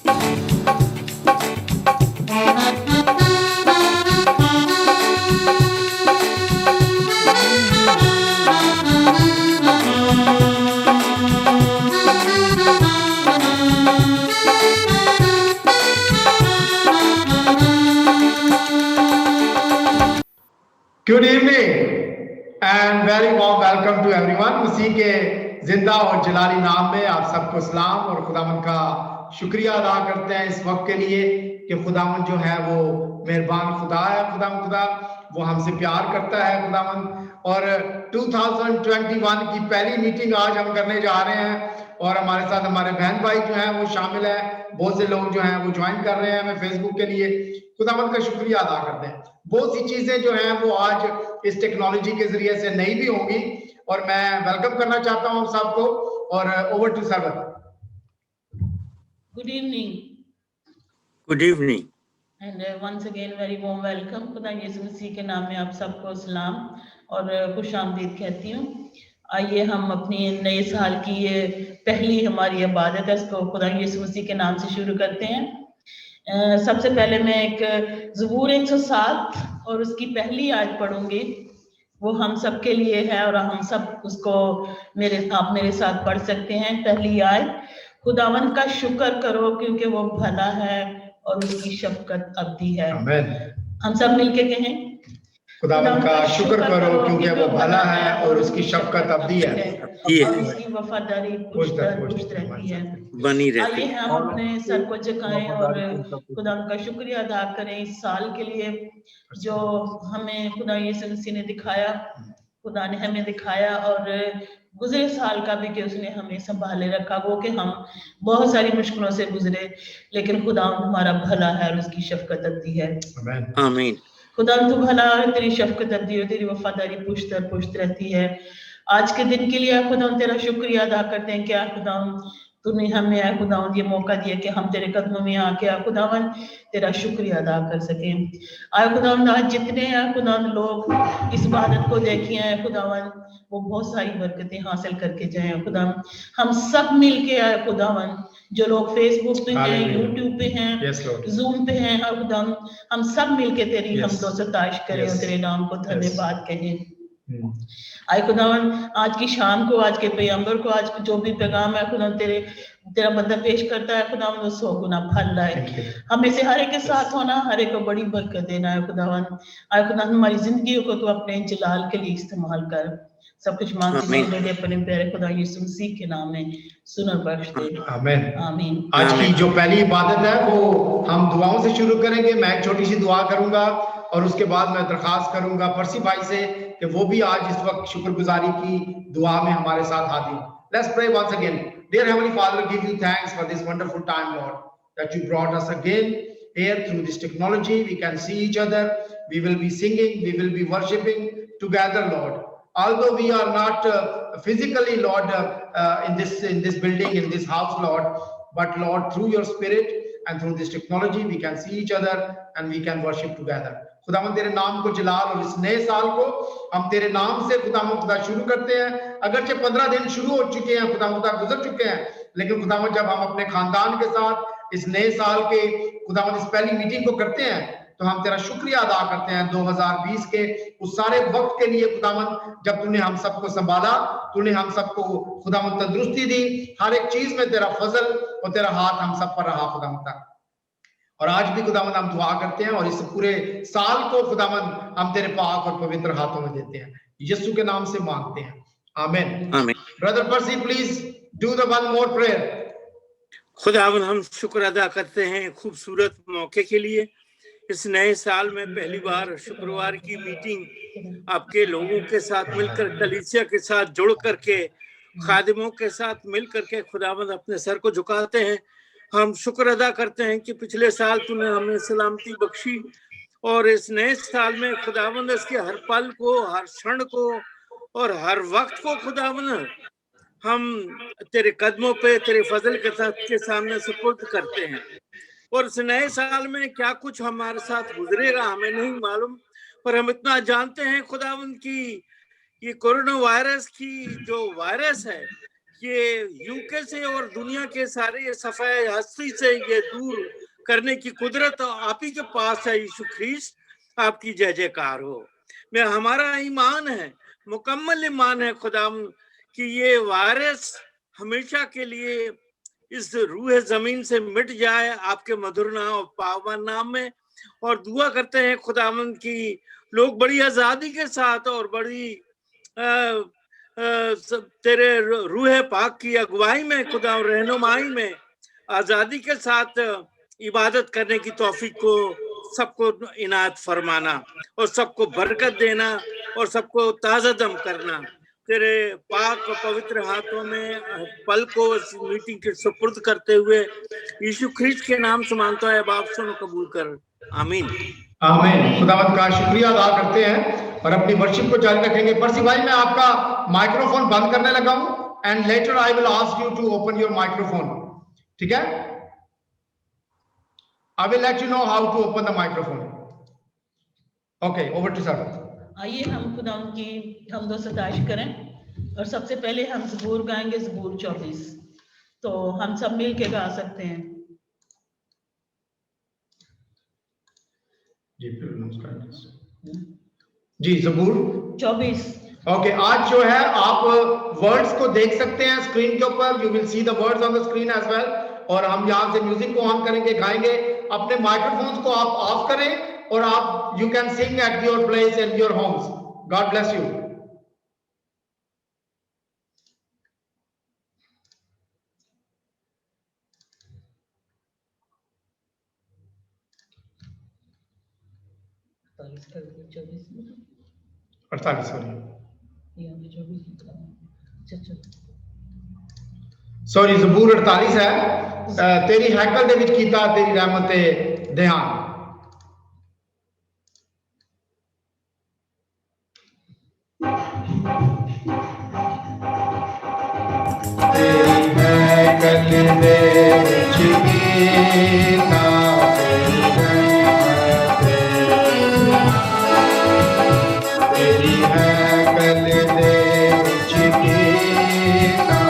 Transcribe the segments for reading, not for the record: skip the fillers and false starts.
Good evening and very warm welcome to everyone. उसी के जिंदा और जलाली नाम में आप सबको सलाम और खुदावंद का शुक्रिया अदा करते हैं इस वक्त के लिए कि खुदावंद जो है वो मेहरबान खुदा है। खुदा वो हमसे प्यार करता है खुदावंद। और 2021 की पहली मीटिंग आज हम करने जा रहे हैं और हमारे साथ हमारे बहन भाई जो हैं वो शामिल है। बहुत से लोग जो हैं वो ज्वाइन कर रहे हैं हमें फेसबुक के लिए। खुदावंद का शुक्रिया अदा करते हैं। बहुत सी चीजें जो हैं वो आज इस टेक्नोलॉजी के जरिए से नई भी होंगी और मैं वेलकम करना चाहता हूं सबको और over to server. Good evening. Good evening and once again very warm welcome. खुदा यीशु मसीह के नाम में आप सबको सलाम और खुशामदीद कहती हूँ। आइए हम अपनी नए साल की ये पहली हमारी इबादत है, इसको खुदा यीशु मसीह के नाम से शुरू करते हैं। सबसे पहले मैं एक ज़बूर 107 और उसकी पहली आयत पढ़ूंगी। वो हम सब के लिए है और हम सब उसको आप मेरे साथ पढ़ सकते हैं। पहली आयत, खुदावन का शुक्र करो क्योंकि वो भला है और उसकी शफकत अब्दी है। आमीन। हम सब मिलके कहें, खुदावन का शुक्र करो क्योंकि वो भला है और उसकी शफकत अब्दी है और उसकी वफादारी पुष्ट रहती है। बनी रहती आइए है। हम अपने सर को झुकाएं और खुदा का शुक्रिया अदा करें इस साल के लिए जो हमें खुदा यीशु मसीह ने दिखाया, खुदा ने हमें दिखाया और गुजरे साल का भी कि उसने हमें संभाले रखा। वो कि हम बहुत सारी मुश्किलों से गुजरे लेकिन खुदा हमारा भला है और उसकी शफकत अब्दी है। आमीन। खुदा तू भला है, तेरी शफकत अब्दी और तेरी वफादारी पुष्ट रहती है। आज के दिन के लिए खुदा तेरा शुक्रिया अदा करते हैं कि खुदा तूने हमें खुदावंद ये मौका दिया कि हम तेरे कदमों में आके खुदावंद तेरा शुक्रिया अदा कर सकें। आए खुदावंद आज जितने खुदावंद लोग इस इबादत को देखे हैं खुदावंद वो बहुत सारी बरकतें हासिल करके जाए खुदावंद। हम सब मिलके आए खुदावंद, जो लोग फेसबुक पे हैं, यूट्यूब पे हैं, जूम पे हैं, खुदावंद हम सब मिलके तेरी हमदो सताइश करें और तेरे नाम को धन्यवाद कहें। आए खुदावन आज की शाम को, आज के पैगंबर को, आज जो भी पैगाम है खुदा तेरा बंदा पेश करता है खुदावन वो 100 गुना फल लाए। हमें से हर एक के साथ होना, हर एक को बड़ी बरकत देना है खुदावन। आए खुदा हमारी जिंदगी को तो अपने जलाल के लिए इस्तेमाल कर। सब कुछ मांगते हैं मेरे अपने प्यारे खुदा यीशु मसीह के नाम में सुन बख्श दे। आमीन। आमीन। आज की जो पहली इबादत है वो हम दुआओं से शुरू करेंगे। मैं एक छोटी सी दुआ करूंगा और उसके बाद मैं दरखास्त करूंगा परसी भाई से कि वो भी आज इस वक्त शुक्रगुजारी की दुआ में हमारे साथ हाजिर हो। Let's pray once again. Dear Heavenly Father, give you thanks for this wonderful time, Lord, that you brought us again here through this technology. We can see each other. We will be singing. We will be worshiping together, Lord. Although we are not physically, Lord, in this building, in this house, Lord, but Lord, through your Spirit and through this technology, we can see each other and we can worship together. खुदावंद तेरे नाम को जलाल और इस नए साल को हम तेरे नाम से खुदा शुरू करते हैं। अगरचे 15 दिन शुरू हो चुके हैं, खुदा गुजर चुके हैं, लेकिन खुदावंद जब हम अपने खानदान के साथ इस नए साल के खुदावंद इस पहली मीटिंग को करते हैं तो हम तेरा शुक्रिया अदा करते हैं 2020 के उस सारे वक्त के लिए खुदावंद जब तूने हम सबको संभाला, तूने हम सबको खुदावंद तंदुरुस्ती दी, हर एक चीज में तेरा फजल और तेरा हाथ हम सब पर रहा खुदावंद। और आज भी खुदावंद हम दुआ करते हैं और इस पूरे साल को खुदावंद हम तेरे पाक और पवित्र हाथों में देते हैं, यीशु के नाम से मांगते हैं, आमीन। आमीन। Brother pursed please do the one more prayer. खुदावंद हम शुक्र अदा करते हैं खूबसूरत मौके के लिए। इस नए साल में पहली बार शुक्रवार की मीटिंग आपके लोगों के साथ मिलकर, कलीसिया के साथ जुड़ करके, खादिमों के साथ मिल करके खुदावंद अपने सर को झुकाते हैं। हम शुक्र अदा करते हैं कि पिछले साल तूने हमें सलामती बख्शी और इस नए साल में खुदावंद इसके हर पल को, हर क्षण को और हर वक्त को खुदावंद हम तेरे कदमों पे तेरे फजल के सामने सुपुर्द करते हैं। और इस नए साल में क्या कुछ हमारे साथ गुजरेगा हमें नहीं मालूम, पर हम इतना जानते हैं खुदावंद की ये कोरोना वायरस की जो वायरस है ये यूके से और दुनिया के सारे सफाई हस्ती से ये दूर करने की कुदरत आप ही के पास है। यीशु ख्रीस्त, आपकी जय जयकार हो। मैं हमारा ईमान है, मुकम्मल ईमान है खुदाम, कि ये वायरस हमेशा के लिए इस रूह जमीन से मिट जाए आपके मधुर नाम और पावन नाम में। और दुआ करते हैं खुदावंद की लोग बड़ी आजादी के साथ और बड़ी तेरे रूह पाक की अगुवाई में, खुदा रहनुमाई में आजादी के साथ इबादत करने की तौफीक को सबको इनायत फरमाना और सबको बरकत देना और सबको ताज़ा दम करना। तेरे पाक और पवित्र हाथों में पल को इस मीटिंग के सुपुर्द करते हुए यीशु ख्रीस्त के नाम से मांगता है, बाप सुनो कबूल कर, आमीन। आमीन। खुदावंद का शुक्रिया अदा करते हैं और अपनी वर्शिप को जारी रखेंगे। पर्सी भाई, मैं आपका माइक्रोफोन बंद करने लगा हूं and later I will ask you to open your microphone. ठीक है, I will let you know how to open the microphone. Okay, over to sir. आइए हम खुदा की हमदो सताइश करें और सबसे पहले हम ज़बूर गाएंगे, ज़बूर 24। तो हम सब मिल के गा सकते हैं। जी, ज़बूर 24। ओके, आज जो है आप वर्ड्स को देख सकते हैं स्क्रीन के ऊपर, you will see the words on the screen as well. और हम यहाँ से म्यूजिक को ऑन करेंगे, गाएंगे। अपने माइक्रोफोन्स को आप ऑफ करें और आप you can Singh at your place in your homes. God bless you. अड़तालीस, सॉरी, ज़बूर 48 है। तेरी हैकल दे विच कीता तेरी रहमत ते ध्यान। तेरी हैकल दे विच कीता तेरी हैकल दे विच कीता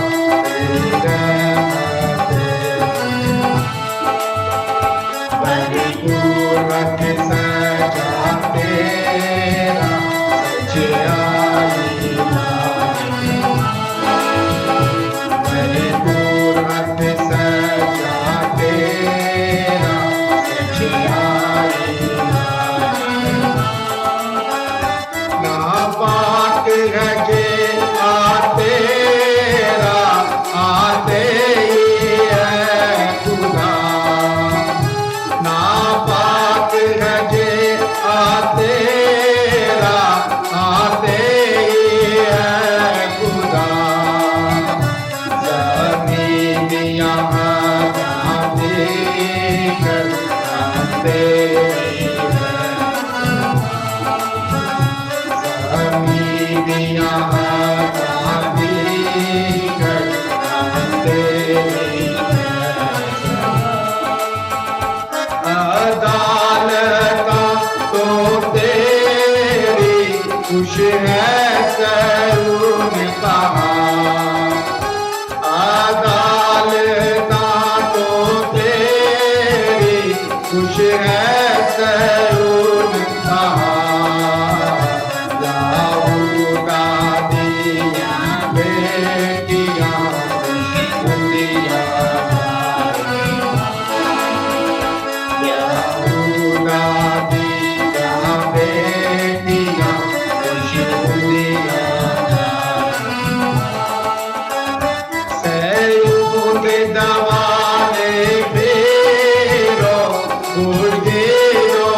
खुश है सरून कहा, अदालता तो तेरी खुश है सरून कहा। दाऊदा दिया बेटियां खुशियां, दाऊदा दिया बेटियां दवाने फेरो गुड़गेरो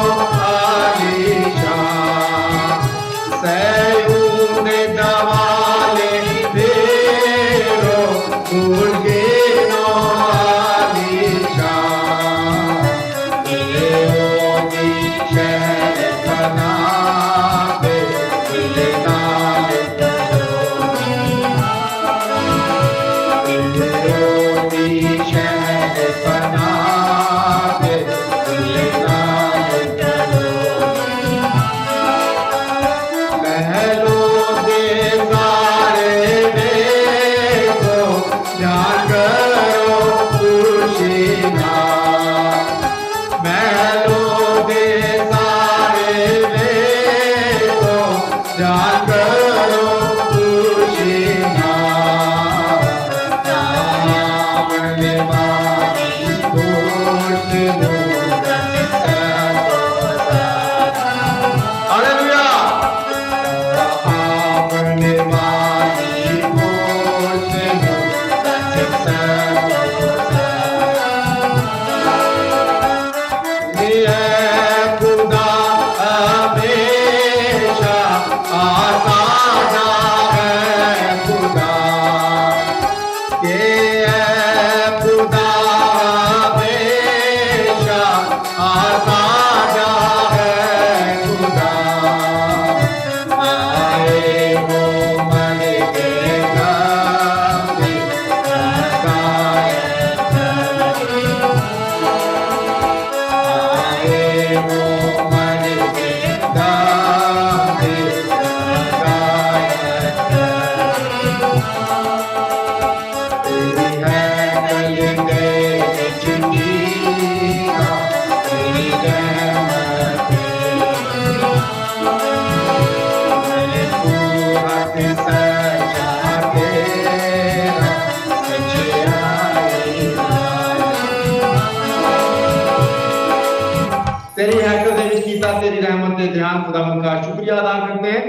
दरमियान खुदावंद का शुक्रिया अदा करते हैं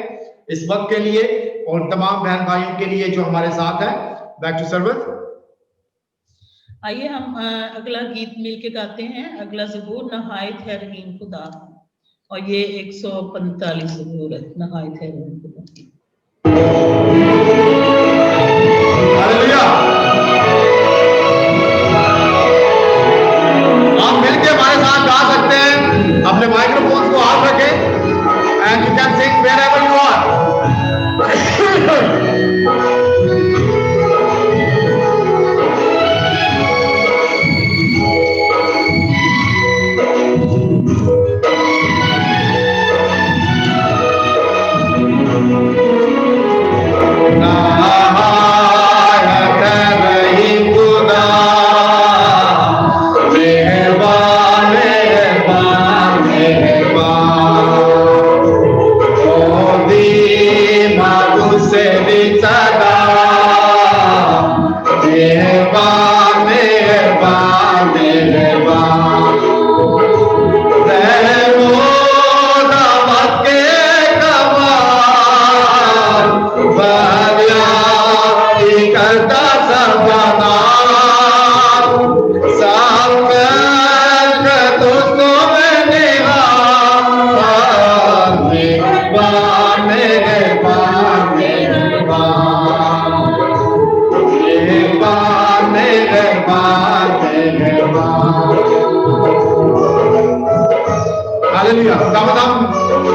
इस वक्त के लिए और तमाम बहन भाइयों के लिए जो हमारे साथ हैं। Back to service. आइए हम अगला गीत मिलके गाते हैं। अगला ज़बूर नहायत है रहीम खुदा, और ये 145 ज़बूर है, नहायत है रहीम खुदा। हालेलुया। आप मिलके हमारे साथ गा सकते हैं, अपने माइक्रोफोन को ऑफ रखें and you can sing wherever you are.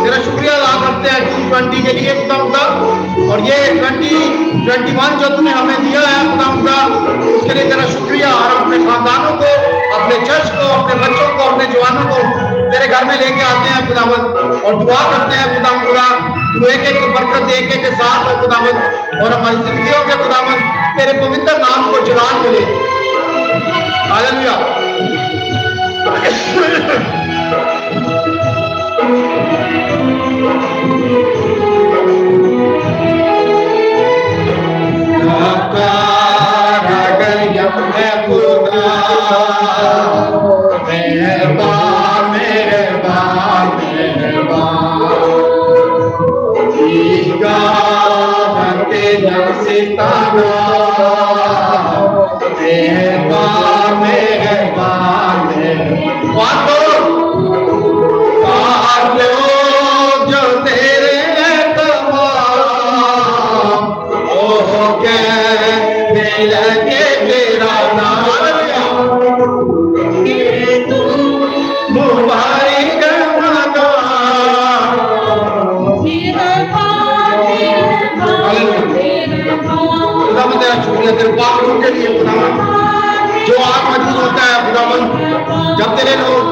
तेरा शुक्रिया अदा करते हैं 2020 के लिए खुदा, और ये 2021 जो तूने हमें दिया है खुदा, उसके लिए तेरा शुक्रिया। और अपने खानदानों को, अपने चर्च को, अपने बच्चों को, अपने जवानों को तेरे घर में लेके आते हैं खुदावंद, और दुआ करते हैं खुदा तू एक एक बरकत दे के साथ हो खुदावंद, और हमारी जिंदगियों के खुदावंद तेरे पवित्र नाम को जलाल मिले। हालेलुया। जो आप मौजूद होता है खुदावंद, जब तेरे लोग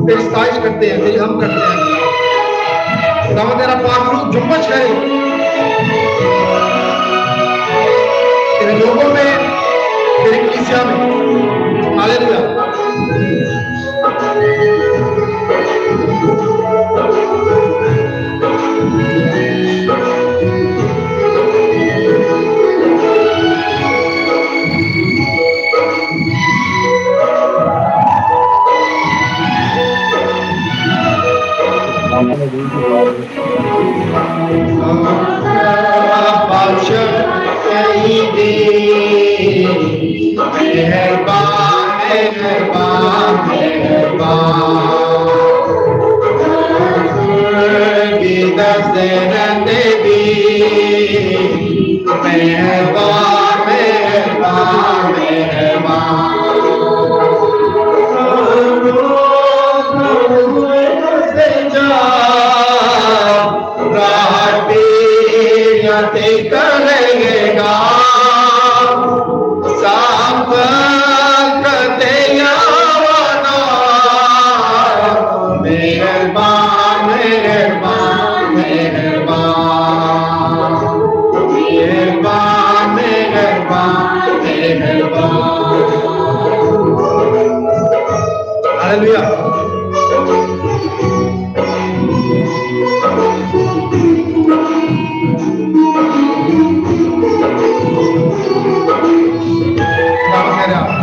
तेरी सताइश करते हैं, तेरी हम करते हैं खुदावंद, तेरा पाक रूह जुम्मच करे तेरे लोगों में, तेरी कलीसिया में। हालेलुया।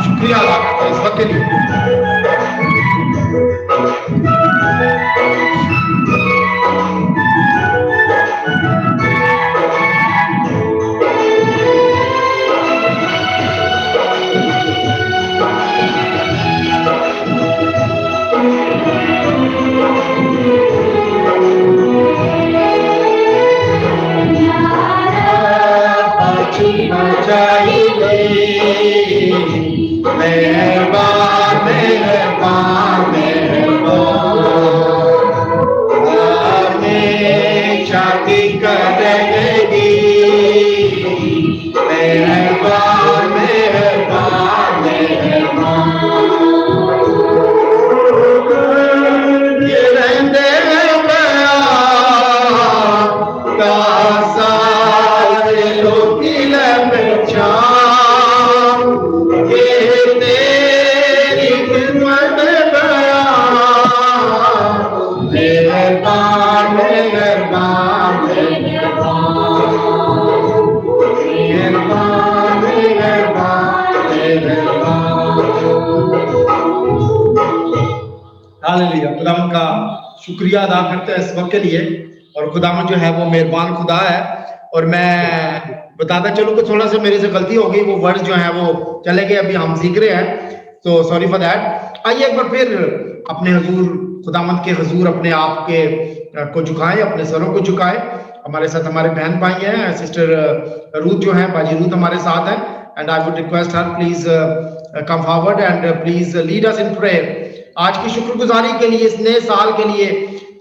शुक्रिया अदा करते हैं इस वक्त के लिए। मेहरबान मेहरबान मेहरबान हालेलुया। खुदावंद का शुक्रिया अदा करते हैं इस वक्त के लिए। और खुदावंद जो है वो मेहरबान खुदा है। और मैं बताता चलूं कि थोड़ा सा मेरे से गलती हो गई, वो वर्ड जो है वो चले गए, अभी हम सीख रहे हैं, तो सॉरी फॉर दैट। आइए एक बार फिर अपने हुजूर, खुदावंद के हुजूर अपने आप के को झुकाएं, अपने सरों को झुकाएं। हमारे साथ हमारे बहन भाई हैं, सिस्टर रूथ जो है, बाजी रूथ हमारे साथ है। And I would request her please come forward and please lead us in prayer. आज की शुक्रगुजारी के लिए, इस नए साल के लिए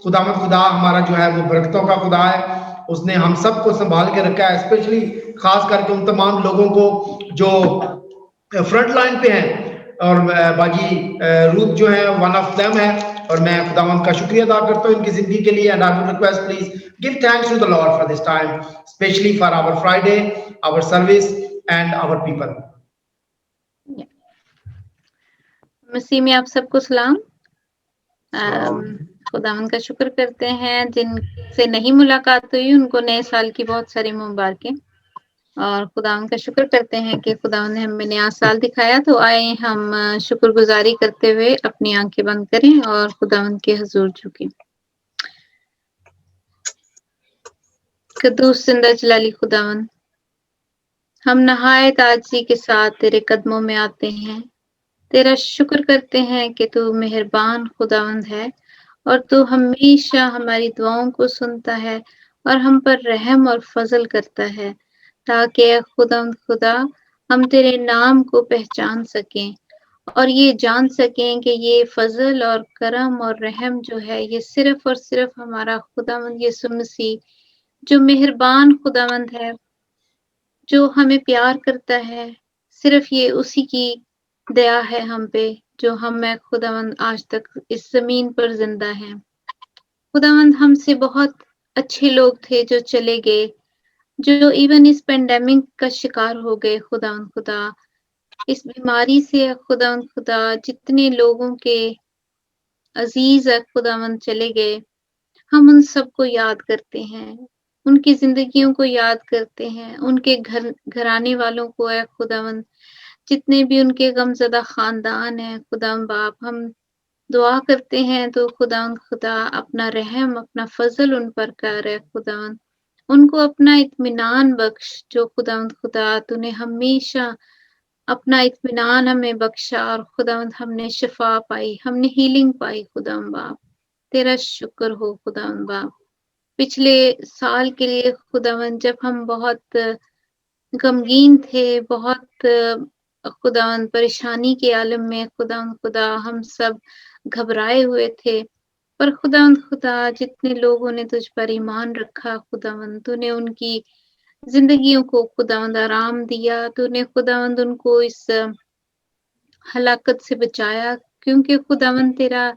खुदावंद खुदा हमारा जो है वो बरकतों का खुदा है। उसने हम सबको संभाल के रखा है, स्पेशली खास करके उन तमाम लोगों को जो फ्रंट लाइन पे हैं। और बाजी रूथ जो है वन ऑफ देम है। और मैं खुदावंद का शुक्रिया अदा करता हूँ इनकी जिंदगी के लिए। And I would request please give thanks to the Lord for this time, specially for our Friday, our service and our people. मसीह में आप सबको सलाम। खुदावंद का शुक्र करते हैं, जिनसे नहीं मुलाकात हुई उनको नए साल की बहुत सारी मुबारकें। और खुदावंद का शुक्र करते हैं कि खुदावंद ने हमें नया साल दिखाया। तो आए हम शुक्रगुजारी करते हुए अपनी आंखें बंद करें और खुदावंद के हुजूर झुकें। कद्दूस जिंदा जलाली खुदावंद, हम नहायत आजिज़ी के साथ तेरे कदमों में आते हैं। तेरा शुक्र करते हैं कि तू मेहरबान खुदावंद है और तू हमेशा हमारी दुआओं को सुनता है और हम पर रहम और फजल करता है, ताकि खुदावंद खुदा हम तेरे नाम को पहचान सकें और ये जान सकें कि ये फजल और करम और रहम जो है ये सिर्फ और सिर्फ हमारा खुदावंद यीशु मसीह जो मेहरबान खुदावंद है, जो हमें प्यार करता है, सिर्फ ये उसी की दया है हम पे, जो हम खुदावंद आज तक इस जमीन पर जिंदा हैं। खुदावंद हमसे बहुत अच्छे लोग थे जो चले गए, जो इवन इस पेंडेमिक का शिकार हो गए। खुदावंद खुदा, इस बीमारी से खुदावंद खुदा जितने लोगों के अजीज है खुदावंद चले गए, हम उन सबको याद करते हैं, उनकी जिंदगियों को याद करते हैं, उनके घराने वालों को है खुदावंद, जितने भी उनके गमज़दा खानदान है खुदावंद बाप, हम दुआ करते हैं तो खुदावंद खुदा अपना रहम, अपना फजल उन पर कर है खुदावंद, उनको अपना इत्मीनान बख्श, जो खुदावंद खुदा तूने हमेशा अपना इत्मीनान हमें बख्शा और खुदावंद हमने शिफा पाई, हमने हीलिंग पाई। खुदावंद बाप तेरा शुक्र हो खुदावंद बाप। पिछले साल के लिए खुदावंद जब हम बहुत गमगीन थे, बहुत खुदावंद परेशानी के आलम में खुदावंद खुदा हम सब घबराए हुए थे, पर खुदावंद खुदा जितने लोगों ने तुझ पर ईमान रखा खुदावंद, तूने उनकी जिंदगियों को खुदावंद आराम दिया, तूने खुदावंद उनको इस हलाकत से बचाया, क्योंकि खुदावंद तेरा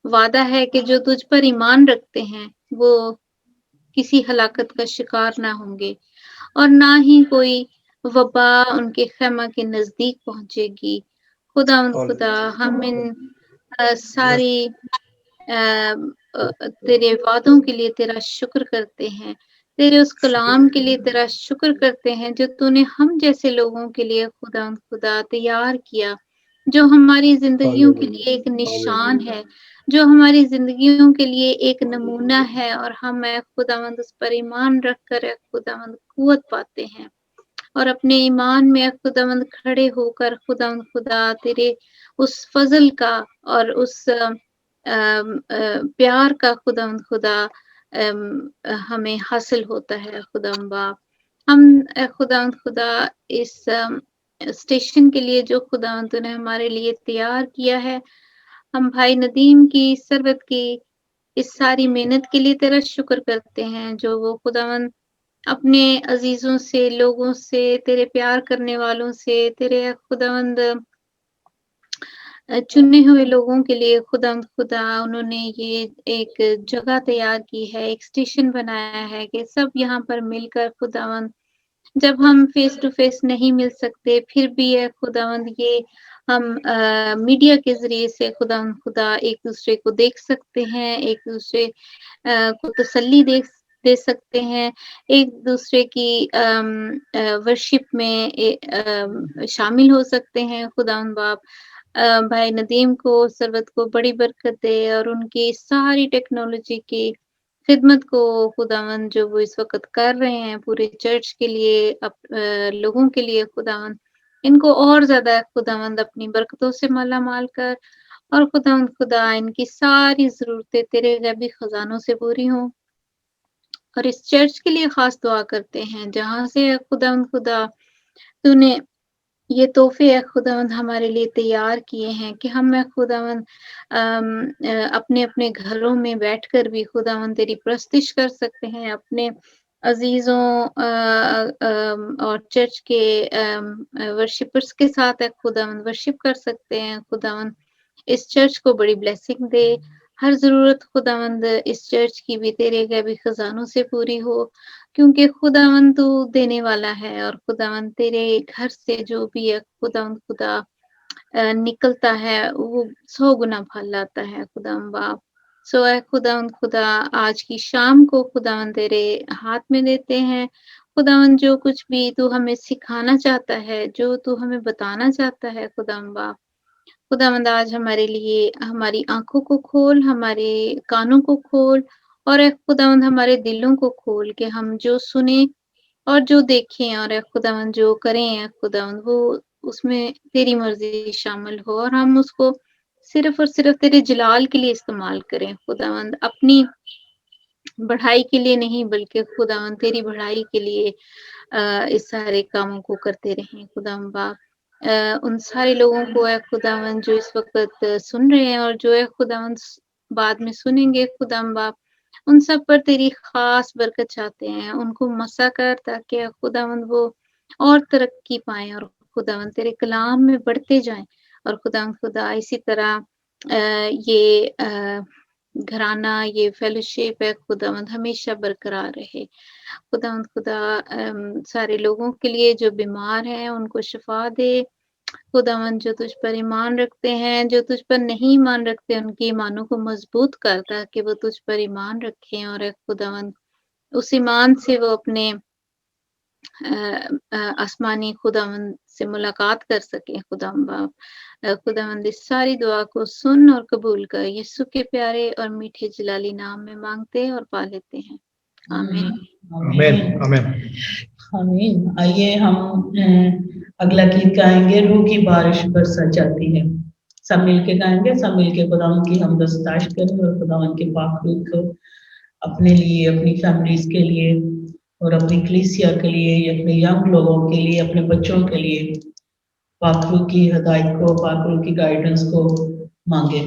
वादा है कि जो तुझ पर ईमान रखते हैं वो किसी हलाकत का शिकार ना होंगे और ना ही कोई वबा उनके खैमा के नजदीक पहुंचेगी। खुदावंद खुदा हम इन सारी तेरे वादों के लिए तेरा शुक्र करते हैं, तेरे उस कलाम के लिए तेरा शुक्र करते हैं जो तूने हम जैसे लोगों के लिए खुदावंद खुदा तैयार किया, जो हमारी जिंदगियों के लिए एक निशान है, जो हमारी जिंदगियों के लिए एक नमूना है, और हम खुदावंद उस पर ईमान रखकर खुदावंद कुव्वत पाते हैं और अपने ईमान में खुदावंद खड़े होकर खुदावंद खुदा तेरे उस फजल का और उस प्यार का खुदावंद खुदा हमें हासिल होता है। खुदावंद बाप, हम खुदावंद खुदा इस स्टेशन के लिए जो खुदावंद तूने हमारे लिए तैयार किया है, हम भाई नदीम की सरबत की इस सारी मेहनत के लिए तेरा शुक्र करते हैं, जो वो खुदावंद अपने अजीजों से, लोगों से, तेरे प्यार करने वालों से, तेरे खुदावंद चुने हुए लोगों के लिए खुदावंद खुदा उन्होंने ये एक जगह तैयार की है, एक स्टेशन बनाया है कि सब यहाँ पर मिलकर खुदावंद, जब हम फेस टू फेस नहीं मिल सकते फिर भी है खुदावंद ये हम मीडिया के ज़रिए से खुदा एक दूसरे को देख सकते हैं, एक दूसरे को तसल्ली दे सकते हैं, एक दूसरे की वर्शिप में शामिल हो सकते हैं। खुदावंद बाप भाई नदीम को, सरवत को बड़ी बरकत दे और उनकी सारी टेक्नोलॉजी की खिदमत को खुदावंद जो वो इस वक़्त कर रहे हैं पूरे चर्च के लिए, लोगों के लिए खुदावंद, इनको और ज़्यादा खुदावंद अपनी बरकतों से माला-माल कर और खुदावंद खुदा इनकी सारी ज़रूरतें तेरे गैबी खज़ानों से पूरी हों। और इस चर्च के लिए ख़ास दुआ करते हैं, जहाँ से खुदावंद खुदा तूने ये तोहफ़े है खुदावंद हमारे लिए तैयार किए हैं कि हम खुदावंद अपने-अपने घरों में बैठकर भी खुदावंद तेरी प्रस्तिश कर सकते हैं, अपने अज़ीज़ों और चर्च के वर्शिपर्स के साथ खुदावंद वर्शिप कर सकते हैं। खुदावंद इस चर्च को बड़ी ब्लेसिंग दे, हर ज़रूरत खुदावंद इस चर्च की भी तेरे गैबी खज़ानों से पूरी हो, क्योंकि खुदावंद तू देने वाला है और खुदावंद तेरे घर से जो भी है खुदावंद खुदा निकलता है वो 100 गुना फल लाता है खुदावंद बाप। सो ऐ खुदावंद खुदा आज की शाम को खुदावंद तेरे हाथ में देते हैं। खुदावंद जो कुछ भी तू हमें सिखाना चाहता है, जो तू हमें बताना चाहता है खुदावंद बाप, खुदावंद आज हमारे लिए हमारी आँखों को खोल, हमारे कानों को खोल और ऐ खुदावंद हमारे दिलों को खोल के हम जो सुने और जो देखें और ऐ खुदावंद जो करें ऐ खुदावंद वो उसमें तेरी मर्ज़ी शामिल हो और हम उसको सिर्फ़ और सिर्फ़ तेरे जलाल के लिए इस्तेमाल करें खुदावंद, अपनी बढ़ाई के लिए नहीं बल्कि खुदावंद तेरी बढ़ाई के लिए इस सारे कामों को करते रहें खुदावंद बाप। उन सारे लोगों को ऐ खुदावंद जो इस वक़्त सुन रहे हैं और जो ऐ खुदावंद बाद में सुनेंगे खुदावंद बाप, उन सब पर तेरी ख़ास बरकत चाहते हैं। उनको मसा कर ताकि खुदावंद वो और तरक्की पाएँ और खुदावंद तेरे कलाम में बढ़ते जाएँ और खुदावंद खुदा इसी तरह ये घराना, ये फेलोशिप है खुदावंद हमेशा बरकरार रहे। खुदावंद खुदा सारे लोगों के लिए जो बीमार हैं उनको शिफ़ा दे। खुदावंद जो तुझ पर ईमान रखते हैं, जो तुझ पर नहीं ईमान रखते उनकी ईमानों को मज़बूत कर ताकि वो तुझ पर ईमान रखें और खुदावंद उस ईमान से वो अपने आसमानी खुदावंद से मुलाकात कर सकें खुदावंद बाप। खुदावंद इस सारी दुआ को सुन और कबूल कर, यीशु के प्यारे और मीठे जलाली नाम में मांगते और पा लेते हैं, आमीन। आमीन आमीन आमीन। आइए हम अगला गीत गाएंगे, रूह की बारिश बरसा जाती है। सब मिल के गाएंगे, सब मिल के खुदावंद की हमद सताइश करें और खुदावंद के पाक रूह को अपने लिए, अपनी फैमिलीज के लिए और अपनी कलीसिया के लिए, अपने यंग लोगों के लिए, अपने बच्चों के लिए पाक रूह की हिदायत को, पाक रूह की गाइडेंस को मांगे।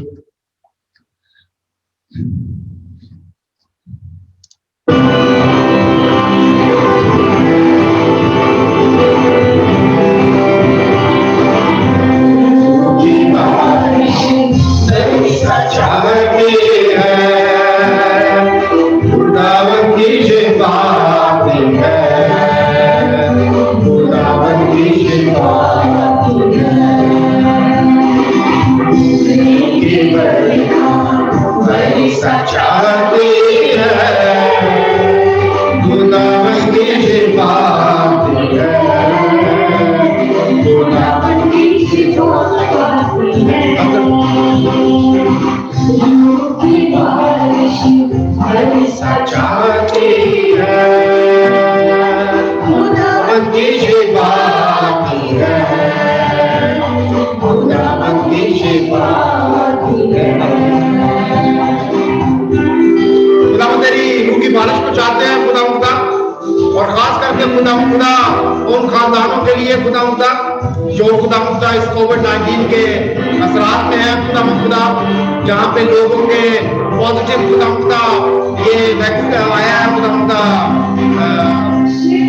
उन खानदानों के लिए खुदा जो खुदा इस कोविड-19 के असरात में है खुदा जहाँ पे लोगों के पॉजिटिव खुदा ये वैक्सीन आया है खुदा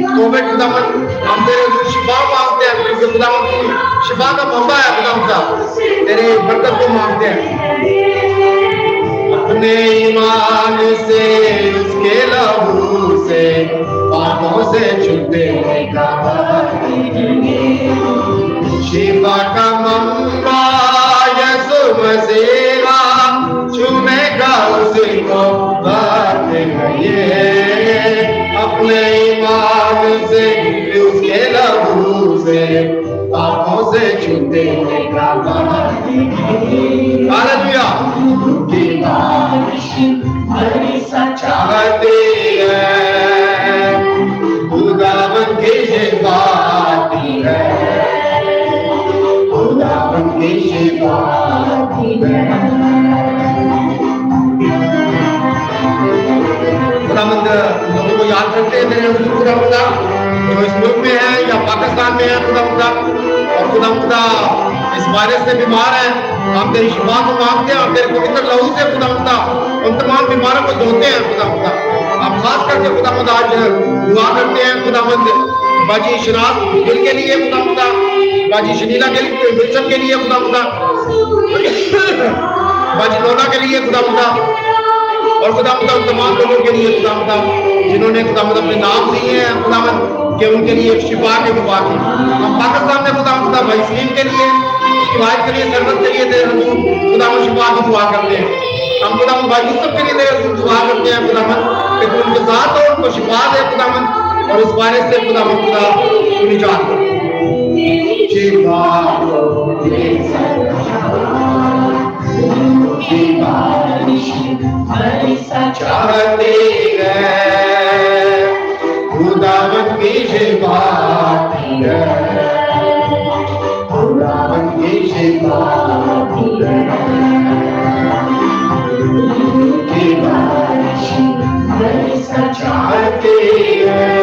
कोविड हम तेरे शिफा मांगते हैं क्योंकि खुदा की शिफा का मौका है खुदा तेरे बरकत को मांगते हैं अपने ईमान से उसके लहू से पापों से छूटे शिफा का रहिए अपने ईमान से, उसके लहू से, पापों से छूते हालेलुया। की बारिश बरसा चाहती है, खुदावन की शिफाती है, खुदावन की शिफाती है। खुदावंद लोगों को याद करते हैं तेरे हुजूर खुदा, जो इस मुल्क में है या पाकिस्तान में है खुदा, और खुदा इस वायरस से बीमार है, हम तेरी शिफा को मांगते हैं और तेरे पवित्र लहू से खुदा उन तमाम बीमारों को धोते हैं खुदा। हम खास करके खुदा आज दुआ करते हैं खुदावंद बाजी शराब गिल के लिए खुदा, बाजी शनीला गिल विल्सन के लिए खुदा, बाजी लोना के लिए खुदा, और खुदा उन तमाम लोगों के लिए खुदा जिन्होंने खुदा अपने नाम दिए हैं खुदावन कि उनके लिए शिफा की दुआ की। हम पाकिस्तान में खुदा भाई सलीम के लिए, उसकी वाइफ के लिए, सरबत के लिए तेरे हुजूर खुदा शिफा की दुआ करते हैं। हम खुदा भाई यूसुफ के लिए तेरे हुजूर दुआ करते हैं खुदावन कि तू उनके साथ हो, उनको शिफा दे खुदावन, और इस वायरस से खुदा तू निजात दे। चाहते हैं खुदावन की शिफाती है, खुदावन की शिफाती है, चाहते हैं।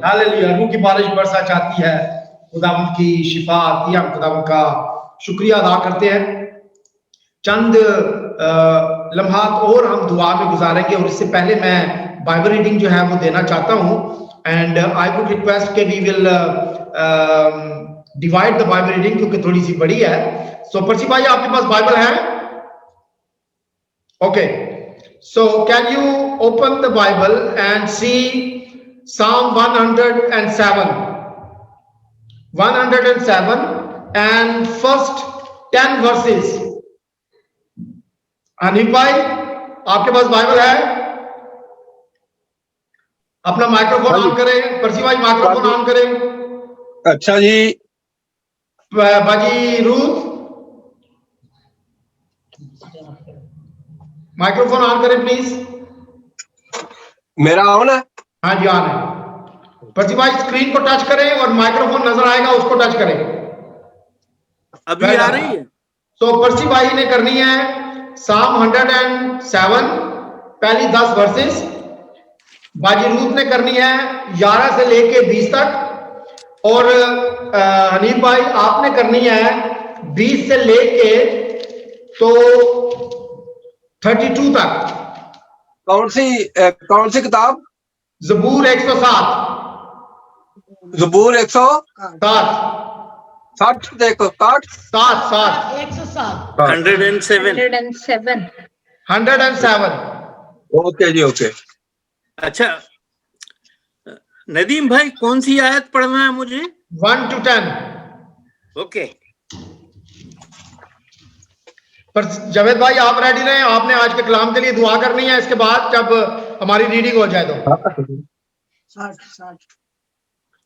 हालेलुया। रूह की बारिश बरसा चाहती है, खुदावन की शिफा आती है। हम खुदावन का शुक्रिया अदा करते हैं। चंद लम्हात और हम दुआ में गुजारेंगे, और इससे पहले मैं बाइबल रीडिंग जो है वो देना चाहता हूं। एंड आई वुड रिक्वेस्ट के we will divide the Bible reading, क्योंकि थोड़ी सी बड़ी है। सो पर्सी भाई आपके पास बाइबल है? Okay, so can you open the Bible and see Psalm 107 and first 10 verses. Anil भाई आपके पास बाइबल है? अपना माइक्रोफोन ऑन करें। पर्सी भाई माइक्रोफोन ऑन करें। अच्छा जी। बाजी रूथ माइक्रोफोन ऑन करें प्लीज। मेरा ऑन है? हाँ जी ऑन है। पर्सी भाई स्क्रीन को टच करें और माइक्रोफोन नजर आएगा उसको टच करें। अभी आ रही है? तो पर्सी भाई ने करनी है Psalm 107 पहली 10 वर्सेस। बाजी रूथ ने करनी है 11 से लेके 20 तक, और हनीफ भाई आपने करनी है 20 से लेके तो 32 तक। कौन सी किताब? ज़बूर 107। ज़बूर 107। 60 देखो 7 107। ओके जी ओके। अच्छा नदीम भाई कौन सी आयत पढ़ना है मुझे? 1 to 10। ओके। पर जावेद भाई आप रेडी रहें, आपने आज के कलाम के लिए दुआ करनी है इसके बाद जब हमारी रीडिंग हो जाए तो। 60।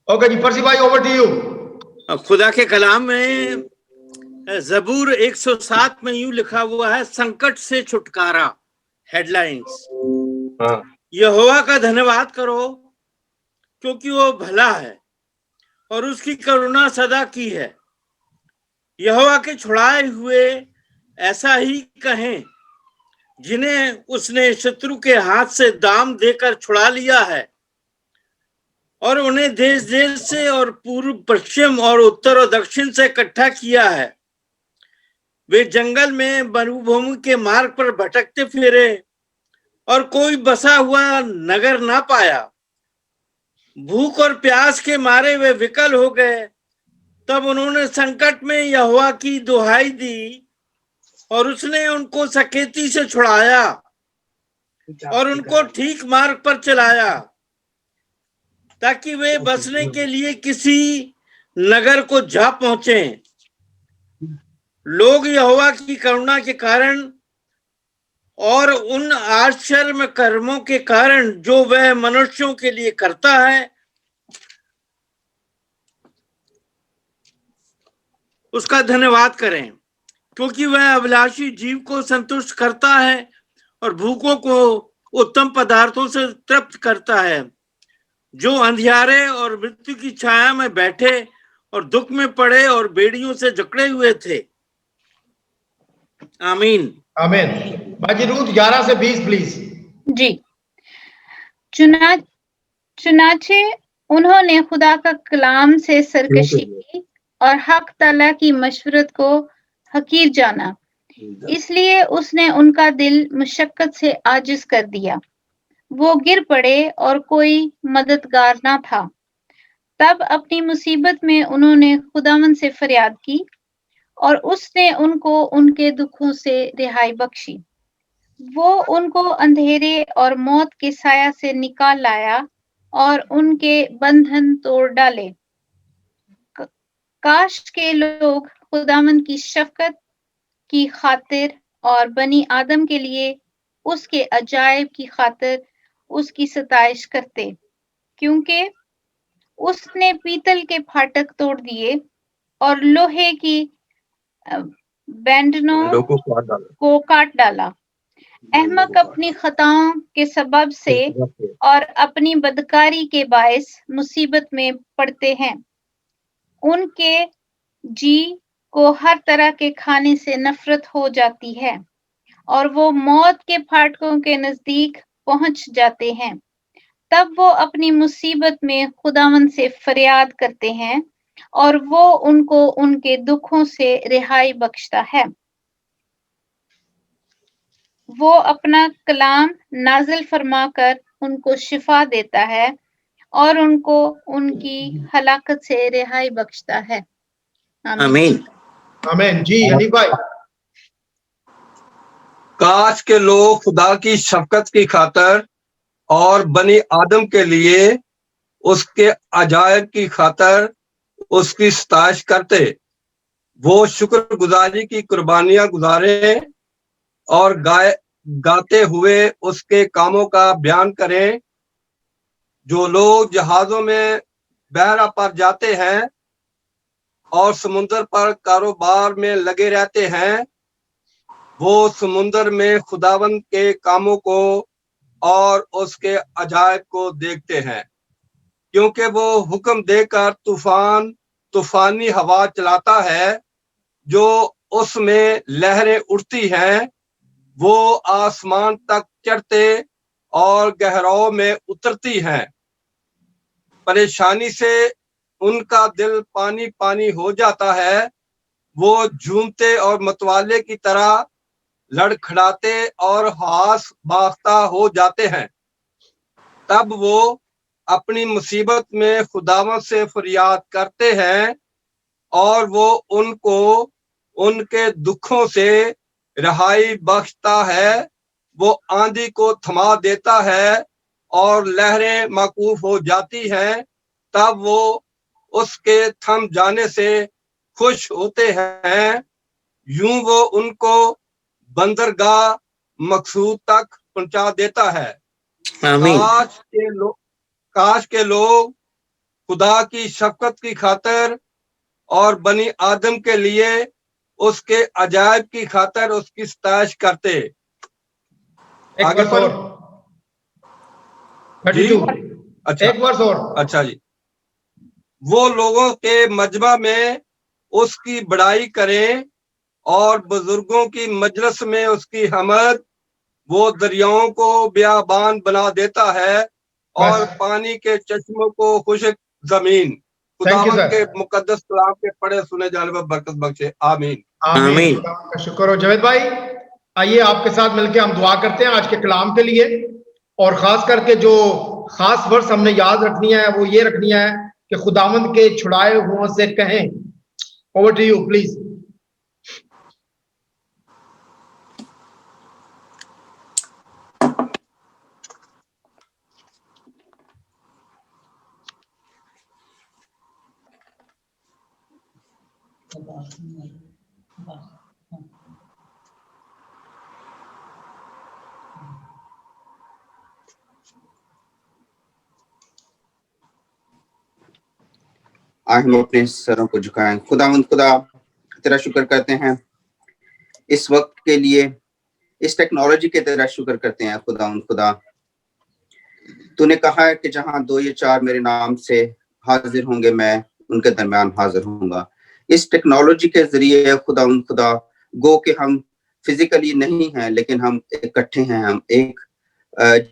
ओके जी पर्सी भाई ओवर टू यू। खुदा के कलाम में ज़बूर 107 में यूं लिखा हुआ है, संकट से छुटकारा। हेडलाइंस। यहोवा का धन्यवाद करो क्योंकि वो भला है और उसकी करुणा सदा की है। यहोवा के छुड़ाए हुए ऐसा ही कहें जिन्हें उसने शत्रु के हाथ से दाम देकर छुड़ा लिया है और उन्हें देश देश से और पूर्व पश्चिम और उत्तर और दक्षिण से इकट्ठा किया है। वे जंगल में मरुभूमि के मार्ग पर भटकते फिरे और कोई बसा हुआ नगर ना पाया। भूख और प्यास के मारे वे विकल हो गए। तब उन्होंने संकट में यहोवा की दुहाई दी और उसने उनको सकेती से छुड़ाया और उनको ठीक मार्ग पर चलाया ताकि वे बसने के लिए किसी नगर को जा पहुंचे। लोग यहोवा की करुणा के कारण और उन आश्चर्य कर्मों के कारण जो वह मनुष्यों के लिए करता है, उसका धन्यवाद करें, क्योंकि वह अभिलाषी जीव को संतुष्ट करता है और भूखों को उत्तम पदार्थों से तृप्त करता है। जो अंधियारे और मृत्यु की छाया में बैठे और दुख में पड़े और बेड़ियों से जकड़े हुए थे। आमीन। आमीन। बाजी रूथ 11 से 20 प्लीज। जी। चुनाचे उन्होंने खुदा का कलाम से सरकशी की और हक तला की मशवरत को हकीर जाना, इसलिए उसने उनका दिल मुशक्कत से आजिज कर दिया। वो गिर पड़े और कोई मददगार ना था। तब अपनी मुसीबत में उन्होंने खुदावंद से फरियाद की और उसने उनको उनके दुखों से रिहाई बख्शी। वो उनको अंधेरे और मौत के साया से निकाल लाया और उनके बंधन तोड़ डाले। काश के लोग खुदावंद की शफकत की खातिर और बनी आदम के लिए उसके अजायब की खातिर उसकी सताइश करते, क्योंकि उसने पीतल के फाटक तोड़ दिए और लोहे की बैंडनों को काट डाला। अहमक अपनी खताओं के सबब से और अपनी बदकारी के बायस मुसीबत में पड़ते हैं। उनके जी को हर तरह के खाने से नफरत हो जाती है और वो मौत के फाटकों के नजदीक पहुंच जाते हैं। तब वो अपनी मुसीबत में खुदावंद से फरियाद करते हैं और वो उनको उनके दुखों से रिहाई बख्शता है। वो अपना कलाम नाजिल फरमाकर उनको शिफा देता है और उनको उनकी हलाकत से रिहाई बख्शता है। आमीन। आमीन। जी हनीफ भाई। काश के लोग खुदा की शफकत की खातर और बनी आदम के लिए उसके अजायब की खातर उसकी सताइश करते। वो शुक्रगुजारी की कुर्बानियां गुजारे और गाते हुए उसके कामों का बयान करें। जो लोग जहाजों में बहरा पर जाते हैं और समुद्र पर कारोबार में लगे रहते हैं, वो समुद्र में खुदावंद के कामों को और उसके अजायब को देखते हैं, क्योंकि वो हुक्म देकर तूफानी हवा चलाता है, जो उसमें लहरें उठती हैं। वो आसमान तक चढ़ते और गहराओं में उतरती हैं। परेशानी से उनका दिल पानी पानी हो जाता है। वो झूमते और मतवाले की तरह लड़खड़ाते और हास बाख्ता हो जाते हैं। तब वो अपनी मुसीबत में खुदावंद से फरियाद करते हैं और वो उनको उनके दुखों से रिहाई बख्शता है। वो आंधी को थमा देता है और लहरें मौकूफ हो जाती हैं। तब वो उसके थम जाने से खुश होते हैं। यूं वो उनको बंदरगाह मकसूद तक पहुंचा देता है। आमीन। काश के लोग खुदा की शफकत की खातिर और बनी आदम के लिए उसके अजायब की खातिर उसकी सताइश करते। एक वर्ष और। 32। अच्छा, एक वर्ष और। अच्छा जी। वो लोगों के मजमा में उसकी बड़ाई करें और बुजुर्गों की मजलिस में उसकी हमद। वो दरियाओं को बियाबान बना देता है और पानी के चश्मों को खुशक जमीन। खुदावंद के मुकद्दस कलाम के पढ़े सुने जाने पर बरकत बख्शे। आमीन। आमीन। का शुक्र हो। जावेद भाई, आइए आपके साथ मिलकर हम दुआ करते हैं आज के कलाम के लिए, और खास करके जो खास वर्ष हमने याद रखनी है वो ये रखनी है कि खुदावंद के छुड़ाए हुओं से कहें। Over to you please. आज हम अपने सरों को झुकाएं। खुदावंद खुदा, तेरा शुक्र करते हैं इस वक्त के लिए, इस टेक्नोलॉजी के तेरा शुक्र करते हैं खुदावंद खुदा। तूने कहा है कि जहां 2 या 4 मेरे नाम से हाजिर होंगे, मैं उनके दरमियान हाजिर होऊंगा। इस टेक्नोलॉजी के जरिए खुदावंद खुदा, गो के हम फिजिकली नहीं हैं, लेकिन हम इकट्ठे हैं, हम एक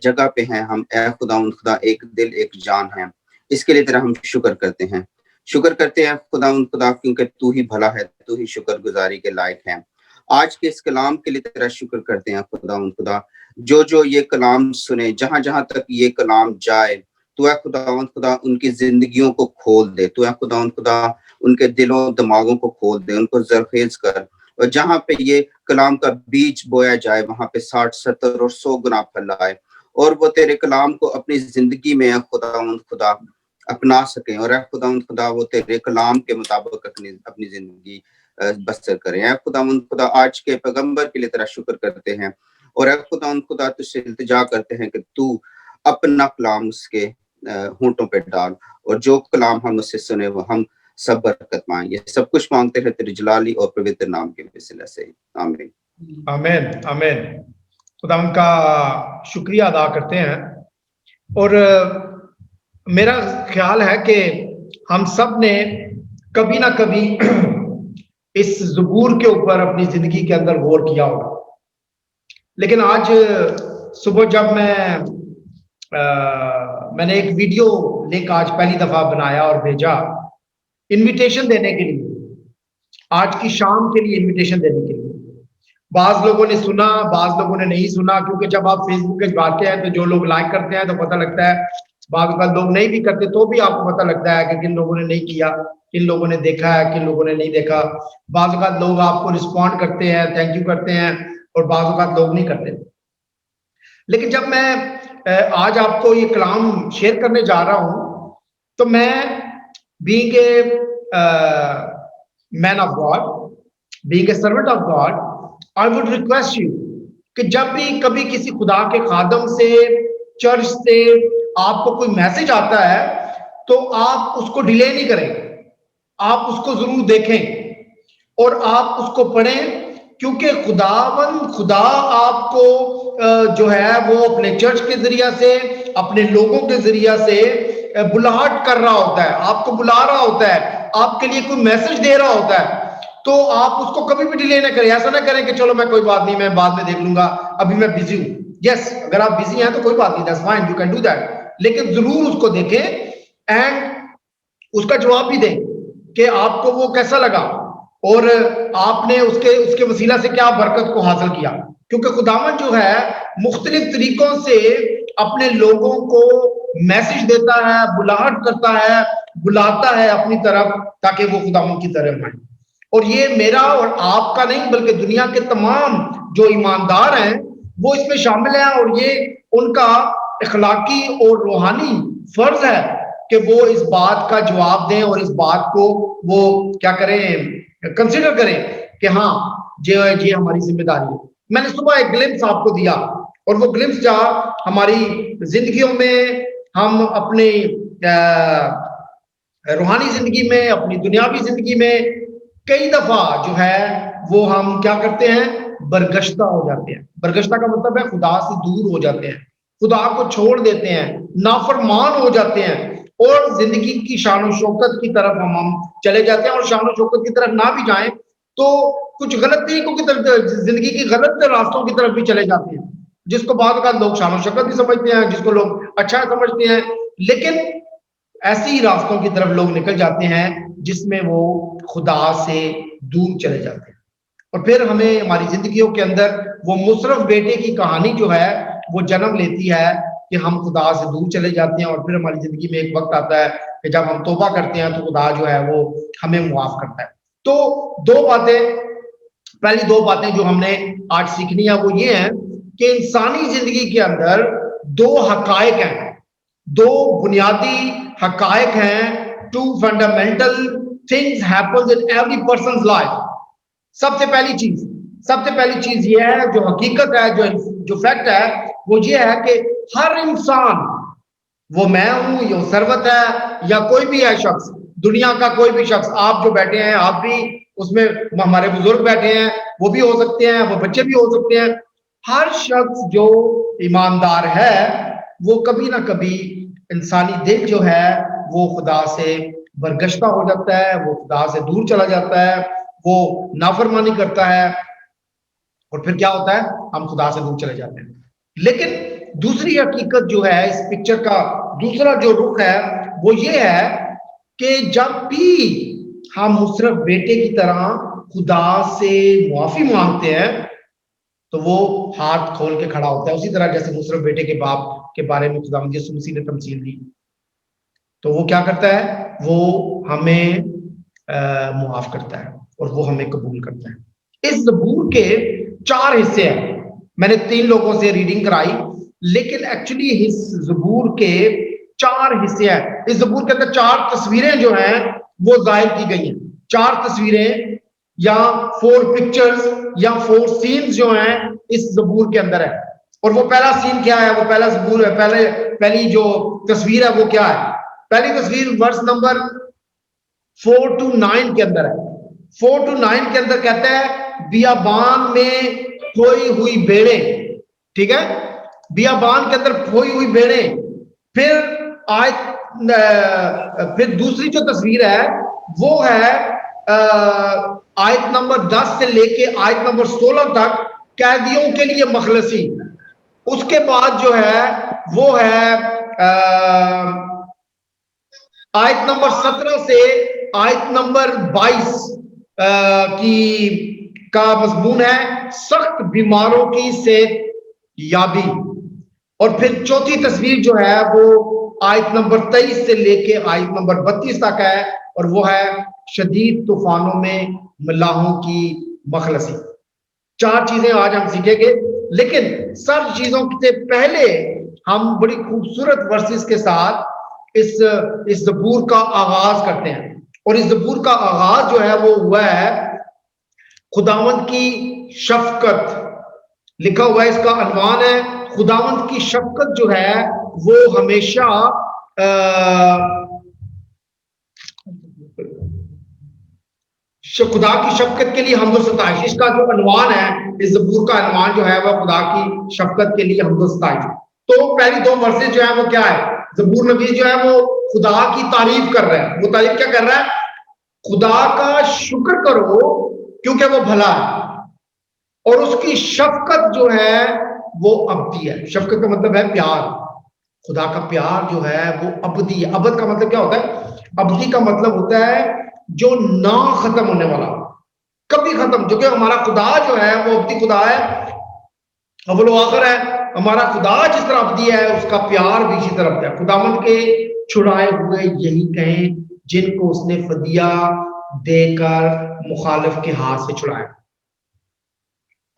जगह पे हैं, हम खुदावंद खुदा एक दिल एक जान हैं। इसके लिए तेरा हम शुक्र करते हैं, शुक्र करते हैं खुदावंद खुदा, क्योंकि तू ही भला है, तू ही शुक्रगुजारी के लायक है। आज के इस कलाम के लिए तेरा शुक्र करते हैं खुदावंद खुदा। जो जो ये कलाम सुने, जहां जहां तक ये कलाम जाए, तू है खुदावंद खुदा उनकी जिंदगियों को खोल दे, तू है खुदावंद खुदा उनके दिलों दिमागों को खोल दे, उनको जरखेज कर। और जहां पे ये कलाम का बीज बोया जाए, वहां पे 60, 70 और 100 गुना फल आए, और वो तेरे कलाम को अपनी जिंदगी में खुदावंद खुदा अपना सकें, और खुदावंद खुदा वो तेरे कलाम के मुताबिक अपनी जिंदगी बसर करें। खुदावंद खुदा आज के पैगंबर के लिए तेरा शुक्र करते हैं, और खुदावंद खुदा तुझसे इल्तिजा करते हैं कि तू अपना कलाम उसके होंठों पे डाल, और जो कलाम हम उससे सुने वो हम सब बरकत पाएं। ये सब कुछ मांगते हैं तेरे जलाली और पवित्र नाम के वसीले से, आमीन। आमीन आमीन। खुदावंद का शुक्रिया अदा करते हैं, और मेरा ख्याल है कि हम सब ने कभी ना कभी इस ज़बूर के ऊपर अपनी जिंदगी के अंदर गौर किया होगा। लेकिन आज सुबह जब मैंने एक वीडियो लिंक आज पहली दफा बनाया और भेजा इनविटेशन देने के लिए, आज की शाम के लिए इनविटेशन देने के लिए। बाज लोगों ने सुना, बाज लोगों ने नहीं सुना, क्योंकि जब आप फेसबुक पे जाते हैं तो जो लोग लाइक करते हैं तो पता लगता है, बाज लोग नहीं भी करते तो भी आपको पता लगता है कि किन लोगों ने नहीं किया, किन लोगों ने देखा है, किन लोगों ने नहीं देखा। बाज लोग आपको रिस्पॉन्ड करते हैं, थैंक यू करते हैं, और बाज लोग नहीं करते। लेकिन जब मैं आज आपको ये कलाम शेयर करने जा रहा हूं, तो मैं being a man of God, being a servant of God, I would request you कि जब भी कभी किसी खुदा के खादम से, चर्च से आपको कोई मैसेज आता है, तो आप उसको डिले नहीं करें, आप उसको जरूर देखें और आप उसको पढ़ें, क्योंकि खुदा आपको जो है वो अपने चर्च के जरिया से, अपने लोगों के जरिया से बुलाहट कर रहा होता है, आपको बुला रहा होता है, आपके लिए कोई मैसेज दे रहा होता है। तो आप उसको कभी भी डिले ना करें। ऐसा ना करें कि चलो मैं कोई बात नहीं, मैं बाद में देख लूंगा, अभी मैं बिजी हूँ। यस, अगर आप बिजी हैं तो कोई बात नहीं, that's fine, you can do that. लेकिन जरूर उसको देखें एंड उसका जवाब भी दें कि आपको वो कैसा लगा और आपने उसके वसीला से क्या बरकत को हासिल किया। क्योंकि खुदावंद जो है मुख्तलिफ तरीकों से अपने लोगों को मैसेज देता है, बुलाहट करता है, बुलाता है अपनी तरफ, ताकि वो खुदावंद की तरफ आए। और ये मेरा और आपका नहीं, बल्कि दुनिया के तमाम जो ईमानदार हैं वो इसमें शामिल हैं, और ये उनका इखलाकी और रूहानी फर्ज है कि वो इस बात का जवाब दें और इस बात को वो क्या करें, कंसिडर करें कि हाँ ये हमारी जिम्मेदारी है। मैंने सुबह एक ग्लिम्स आपको दिया, और वो ग्लिम्स जहाँ हमारी जिंदगियों में, हम अपने रूहानी जिंदगी में, अपनी दुनियावी जिंदगी में कई दफा जो है वो हम क्या करते हैं, बरगश्ता हो जाते हैं। बरगश्ता का मतलब है खुदा से दूर हो जाते हैं, खुदा को छोड़ देते हैं, नाफरमान हो जाते हैं, और जिंदगी की शान शौकत की तरफ हम चले जाते हैं। और शान शौकत की तरफ ना भी जाएं तो कुछ गलत तरीकों की तरफ, जिंदगी की गलत रास्तों की तरफ भी चले जाते हैं, जिसको बाद का लोग शान शौकत भी समझते हैं, जिसको लोग अच्छा समझते हैं। लेकिन ऐसे ही रास्तों की तरफ लोग निकल जाते हैं जिसमें वो खुदा से दूर चले जाते हैं। और फिर हमें हमारी जिंदगियों के अंदर वो मुशर्रफ बेटे की कहानी जो है वो जन्म लेती है कि हम खुदा से दूर चले जाते हैं। और फिर हमारी जिंदगी में एक वक्त आता है कि जब हम तौबा करते हैं तो खुदा जो है वो हमें मुआफ करता है। तो पहली दो बातें जो हमने आज सीखनी है वो ये है कि इंसानी जिंदगी के अंदर दो हकायक हैं, दो बुनियादी हकायक हैं, two fundamental things happens in every persons life. सबसे पहली चीज ये है, जो हकीकत है, जो फैक्ट है, वो ये है कि हर इंसान, वो मैं हूं, यो सरवत है या कोई भी है शख्स, दुनिया का कोई भी शख्स, आप जो बैठे हैं, आप भी उसमें, हमारे बुजुर्ग बैठे हैं, वो भी हो सकते हैं, वो बच्चे भी हो सकते हैं। हर शख्स जो ईमानदार है वो कभी ना कभी इंसानी दिल जो है वो खुदा से बरगश्ता हो जाता है, वो खुदा से दूर चला जाता है, वो नाफरमानी करता है, और फिर क्या होता है, हम खुदा से दूर चले जाते हैं। लेकिन दूसरी हकीकत जो है इस पिक्चर का, दूसरा जो रुख है वो ये है कि जब भी हम मुशर्रफ बेटे की तरह खुदा से मुआफी मांगते हैं तो वो हाथ खोल के खड़ा होता है, उसी तरह जैसे मुशर्रफ बेटे के बाप के बारे में खुदा यीशु मसीह ने तमसील दी। तो वो क्या करता है, वो हमें मुआफ करता है और वो हमें कबूल करता है। इस ज़बूर के 4 हिस्से हैं। मैंने 3 लोगों से रीडिंग कराई, लेकिन एक्चुअली इस ज़बूर के 4 हिस्से हैं। इस ज़बूर के अंदर 4 तस्वीरें जो हैं वो जाहिर की गई हैं। 4 तस्वीरें या 4 पिक्चर्स या 4 सीन्स जो हैं इस ज़बूर के अंदर है। और वो पहला सीन क्या है, वो पहला ज़बूर है, पहली जो तस्वीर है वो क्या है? पहली तस्वीर वर्स नंबर 4 to 9 के अंदर है। 4 to 9 के अंदर कहता है बियाबान में खोई हुई भेड़ें, ठीक है, बियाबान के अंदर खोई हुई भेड़ें। फिर दूसरी जो तस्वीर है वो है आयत नंबर 10 से लेके आयत नंबर 16 तक कैदियों के लिए मखलसी। उसके बाद जो है वो है आयत नंबर 17 से आयत नंबर 22 का मजमून है सख्त बीमारों की सेहत याबी। और फिर चौथी तस्वीर जो है वो आयत नंबर 23 से लेके आयत नंबर 32 तक है, और वो है शदीद तूफानों में मलाहों की मखलसी। 4 चीजें आज हम सीखेंगे, लेकिन सब चीजों से पहले हम बड़ी खूबसूरत वर्सेस के साथ इस ज़बूर का आगाज करते हैं। और इस ज़बूर का आगाज जो है वो हुआ है खुदावंद की शफकत। लिखा हुआ है, इसका अनवान है खुदावंद की शफकत जो है वो हमेशा खुदा की शफकत के लिए हमदो सताइश। इसका जो अनवान है, इस ज़बूर का अनवान जो है वह खुदा की शफकत के लिए हमदो सताइश। तो पहली 2 वर्सेस जो है वो क्या है, ज़बूर नबी जो है वो खुदा की तारीफ कर रहा है। वो तारीफ क्या कर रहा है? खुदा का शुक्र करो क्योंकि वो भला है और उसकी शफकत जो है वो अबदी है। शफकत का मतलब है प्यार। खुदा का प्यार जो है वो अबदी है। अबद का मतलब क्या होता है? अबदी का मतलब होता है जो ना खत्म होने वाला, कभी खत्म, जो कि हमारा खुदा जो है वो अबदी खुदा है, अव्वल व आखिर है। हमारा खुदा जिस तरह अबदी है उसका प्यार भी इसी तरफ है। खुदावंद के छुड़ाए हुए यही कहें जिनको उसने फदिया देकर मुखालिफ के हाथ से छुड़ाया।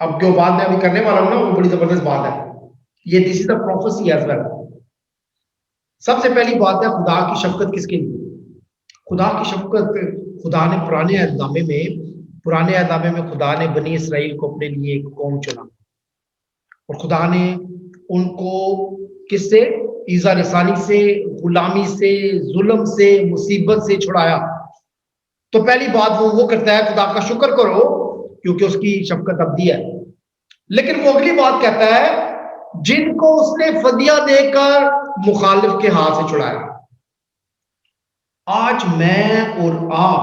अब जो बात मैं अभी करने वाला हूं ना वो बड़ी जबरदस्त बात है। ये this is the prophecy as well. सबसे पहली बात है खुदा की शफकत किसके लिए? खुदा की शफकत, खुदा ने पुराने अहदनामे में खुदा ने बनी इसराइल को अपने लिए एक कौम चुना और खुदा ने उनको किससे? ईज़ा रसानी से, गुलामी से, जुल्म से, मुसीबत से छुड़ाया। तो पहली बात वो करता है खुदा का शुक्र करो क्योंकि उसकी शफकत अबदी है। लेकिन वो अगली बात कहता है जिनको उसने फदिया देकर मुखालिफ के हाथ से छुड़ाया। आज मैं और आप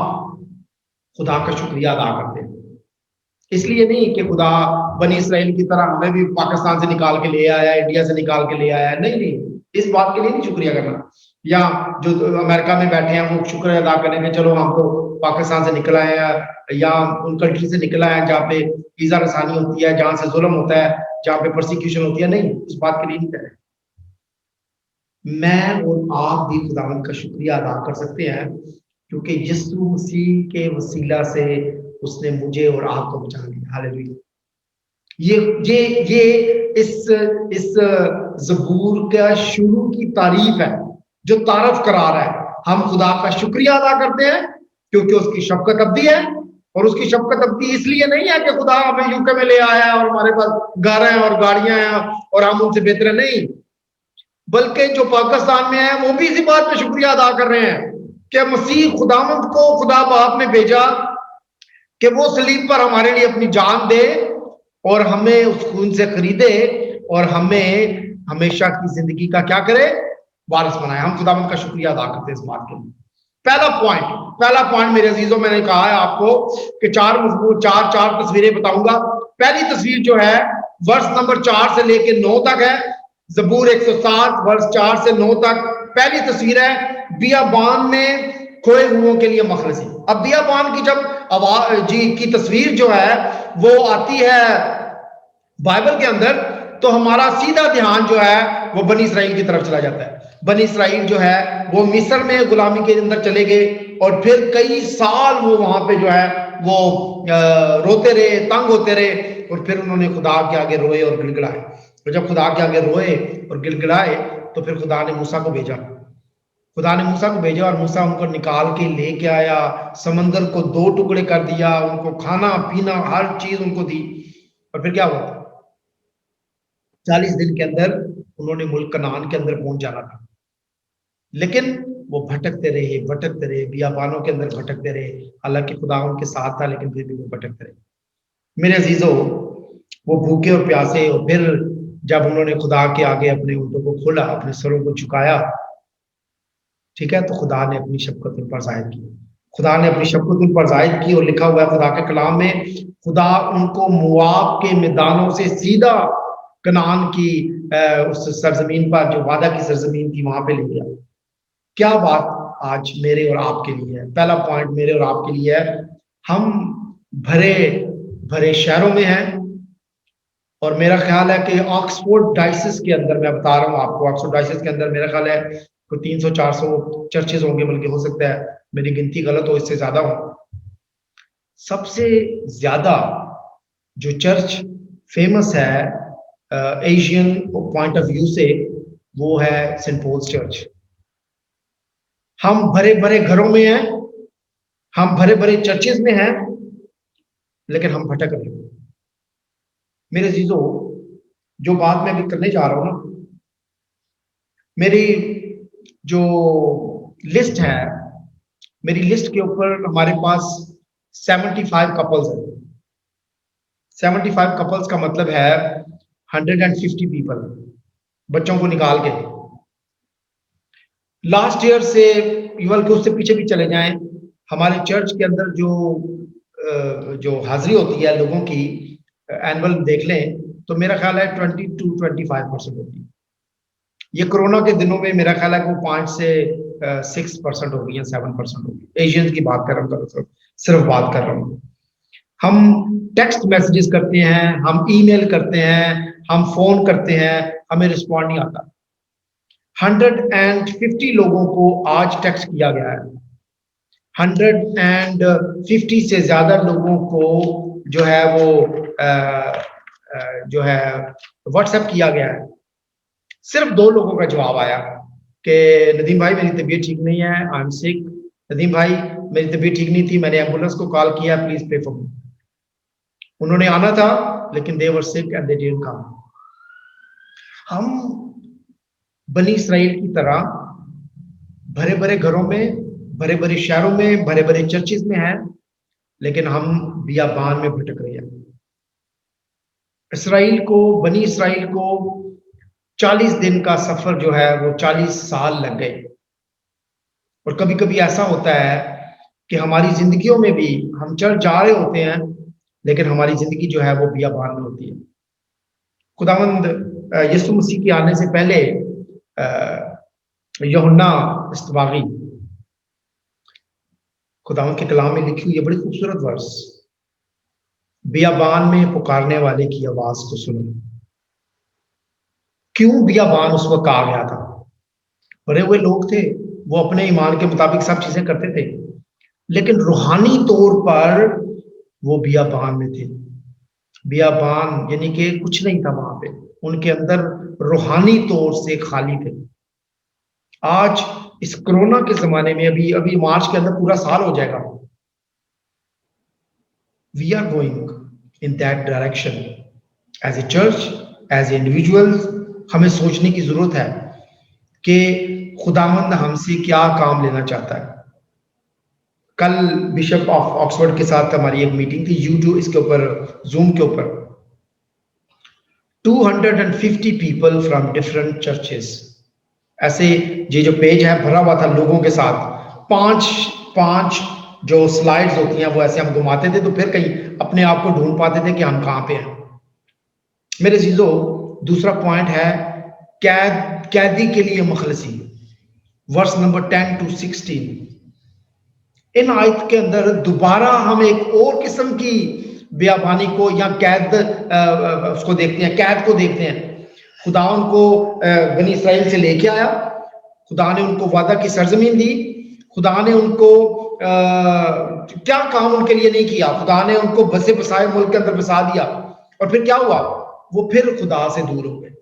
खुदा का शुक्रिया अदा करते हैं, इसलिए नहीं कि खुदा बनी इसराइल की तरह हमें भी पाकिस्तान से निकाल के ले आया, इंडिया से निकाल के ले आया, नहीं, इस बात के लिए नहीं शुक्रिया करना। या जो अमेरिका में बैठे हैं वो शुक्र अदा करें कि चलो हम तो पाकिस्तान से निकल आए हैं या उन कंट्री से निकल आए हैं जहाँ पे ईज़ा रसानी होती है, जहाँ से जुल्म होता है, जहाँ पे परसिक्यूशन होती है, नहीं, उस बात के लिए नहीं करें। मैं और आप भी खुदावंद का शुक्रिया अदा कर सकते हैं क्योंकि यीशु मसीह के वसीला से उसने मुझे और आपको बचा लिया। हालेलुया। ये इस ज़बूर का शुरू की तारीफ है जो तारफ करा रहा है। हम खुदा का शुक्रिया अदा करते हैं क्योंकि उसकी शफकत अबदी है, और उसकी शफकत अबदी इसलिए नहीं है कि खुदा हमें यूके में ले आया और हमारे पास घर हैं और गाड़ियां हैं और हम उनसे बेहतर नहीं, बल्कि जो पाकिस्तान में है वो भी इसी बात पे शुक्रिया अदा कर रहे हैं कि मसीह खुदावंद को खुदा बाप ने भेजा कि वो सलीब पर हमारे लिए अपनी जान दे और हमें उस खून से खरीदे और हमें हमेशा की जिंदगी का क्या करे, वारिस बनाए। हम खुदावंद का शुक्रिया अदा करते हैं इस बात के लिए। पहला पॉइंट मेरे अजीजों, मैंने कहा है आपको कि चार तस्वीरें बताऊंगा। पहली तस्वीर जो है वर्ष नंबर 4 से लेके 9 तक है। ज़बूर 107 वर्ष 4 से 9 तक पहली तस्वीर है, बियाबान में खोए हुओं के लिए मखलसी। अब बियाबान की जब आवाज की तस्वीर जो है वो आती है बाइबल के अंदर, तो हमारा सीधा ध्यान जो है वो बनी इसराइल की तरफ चला जाता है। बनी इसराइल जो है वो मिस्र में गुलामी के अंदर चले गए और फिर कई साल वो वहां पे जो है वो रोते रहे, तंग होते रहे, और फिर उन्होंने खुदा के आगे रोए और गिड़गिड़ाए। तो जब खुदा के आगे रोए और गिड़गिड़ाए तो फिर खुदा ने मूसा को भेजा। और मूसा उनको निकाल के लेके आया, समंदर को 2 टुकड़े कर दिया, उनको खाना पीना हर चीज उनको दी। और फिर क्या हुआ, 40 दिन के अंदर उन्होंने मुल्क कनान के अंदर पहुंच जाना था। लेकिन वो भटकते रहे, बियाबानों के अंदर भटकते रहे। हालांकि खुदा उनके साथ था, लेकिन फिर भी वो भटकते रहे। मेरे अजीजों, वो भूखे और प्यासे, और फिर जब उन्होंने खुदा के आगे अपने ऊँटों को खोला, अपने सरों को झुकाया, ठीक है, तो खुदा ने अपनी शफकत उन पर जाहिर की। और लिखा हुआ है खुदा के कलाम में, खुदा उनको मुआब के मैदानों से सीधा कनान की उस सरजमीन पर, जो वादा की सरजमीन थी, वहां पे ले गया। क्या बात आज मेरे और आपके लिए है। पहला पॉइंट मेरे और आपके लिए है, हम भरे शहरों में हैं, और मेरा ख्याल है कि ऑक्सफोर्ड डायसिस के अंदर, मैं बता रहा हूँ आपको, ऑक्सफोर्ड डायसिस के अंदर मेरा ख्याल है कोई 300-400 चर्चेज होंगे, बल्कि हो सकता है मेरी गिनती गलत हो, इससे ज्यादा हो। सबसे ज्यादा जो चर्च फेमस है एशियन पॉइंट ऑफ व्यू से, वो है सेंट पॉल्स चर्च। हम भरे घरों में हैं, हम भरे चर्चेज में हैं, लेकिन हम भटक रहे हैं। मेरे अजीजों, जो बात मैं अभी करने जा रहा हूं ना, मेरी जो लिस्ट है, मेरी लिस्ट के ऊपर हमारे पास 75 कपल्स हैं। 75 कपल्स का मतलब है 150 पीपल, बच्चों को निकाल के। लास्ट ईयर से, बल्कि उससे पीछे भी चले जाएं, हमारे चर्च के अंदर जो हाजिरी होती है लोगों की, एनुअल देख लें तो मेरा ख्याल है 20-25% होती है। ये कोरोना के दिनों में मेरा ख्याल है कि वो 5 से 6% हो गई है, 7% हो गई। एशियंस की बात कर रहा हूँ, सिर्फ बात कर रहा हूँ। हम टेक्स्ट मैसेजेस करते हैं, हम ईमेल करते हैं, हम फोन करते हैं, हमें रिस्पॉन्ड नहीं आता। 150 लोगों को आज टेक्स्ट किया गया है, 150 से ज्यादा लोगों को जो है वो जो है व्हाट्सएप किया गया है। सिर्फ 2 लोगों का जवाब आया कि नदीम भाई मेरी तबीयत ठीक नहीं है, आई एम सिक। नदीम भाई मेरी तबीयत ठीक नहीं थी, मैंने एम्बुलेंस को कॉल किया, प्लीज पे फॉर मी। उन्होंने आना था, लेकिन दे वर sick and they didn't come. हम बनी इसराइल की तरह भरे घरों में, भरे शहरों में, भरे चर्चेस में हैं, लेकिन हम बियाबान में भटक रहे हैं। बनी इसराइल को 40 दिन का सफर जो है वो 40 साल लग गए। और कभी कभी ऐसा होता है कि हमारी जिंदगियों में भी हम चर्च जा रहे होते हैं, लेकिन हमारी जिंदगी जो है वो बियाबान में होती है। खुदावंद यीशु मसीह के आने से पहले यूहन्ना इस्तबागी, खुदावंद के कलाम में लिखी हुई है बड़ी खूबसूरत वर्स, बियाबान में पुकारने वाले की आवाज को सुनो। क्यों बियाबान उस वक्त आ गया था? भरे हुए लोग थे, वो अपने ईमान के मुताबिक सब चीजें करते थे, लेकिन रूहानी तौर पर वो बियाबान में थे। बियाबान यानी कि कुछ नहीं था वहां पे, उनके अंदर रूहानी तौर से खाली थे। आज इस कोरोना के जमाने में, अभी मार्च के अंदर पूरा साल हो जाएगा, we are going in that direction as a church, as a individuals. हमें सोचने की जरूरत है कि खुदावंद हमसे क्या काम लेना चाहता है। कल बिशप ऑफ ऑक्सफोर्ड के साथ हमारी एक मीटिंग थी यूट्यूब इसके ऊपर, जूम के ऊपर। 250 पीपल फ्रॉम डिफरेंट चर्चेस, ऐसे ये जो पेज है भरा हुआ था लोगों के साथ। पांच जो स्लाइड्स होती हैं वो ऐसे हम घुमाते थे तो फिर कहीं अपने आप को ढूंढ पाते थे कि हम कहां पे हैं। मेरे अजीजों, दूसरा पॉइंट है कैदी के लिए मखलसी, वर्स नंबर 10 to 16। इन आयत के अंदर दोबारा हम एक और किस्म की बियाबानी को या कैद उसको देखते हैं, कैद को देखते हैं। खुदा उनको बनी इसराइल से लेके आया, खुदा ने उनको वादा की सरजमीन दी, खुदा ने उनको क्या काम उनके लिए नहीं किया, खुदा ने उनको बसे बसाए मुल्क के अंदर बसा दिया। और फिर क्या हुआ, वो फिर खुदा से दूर हो गए।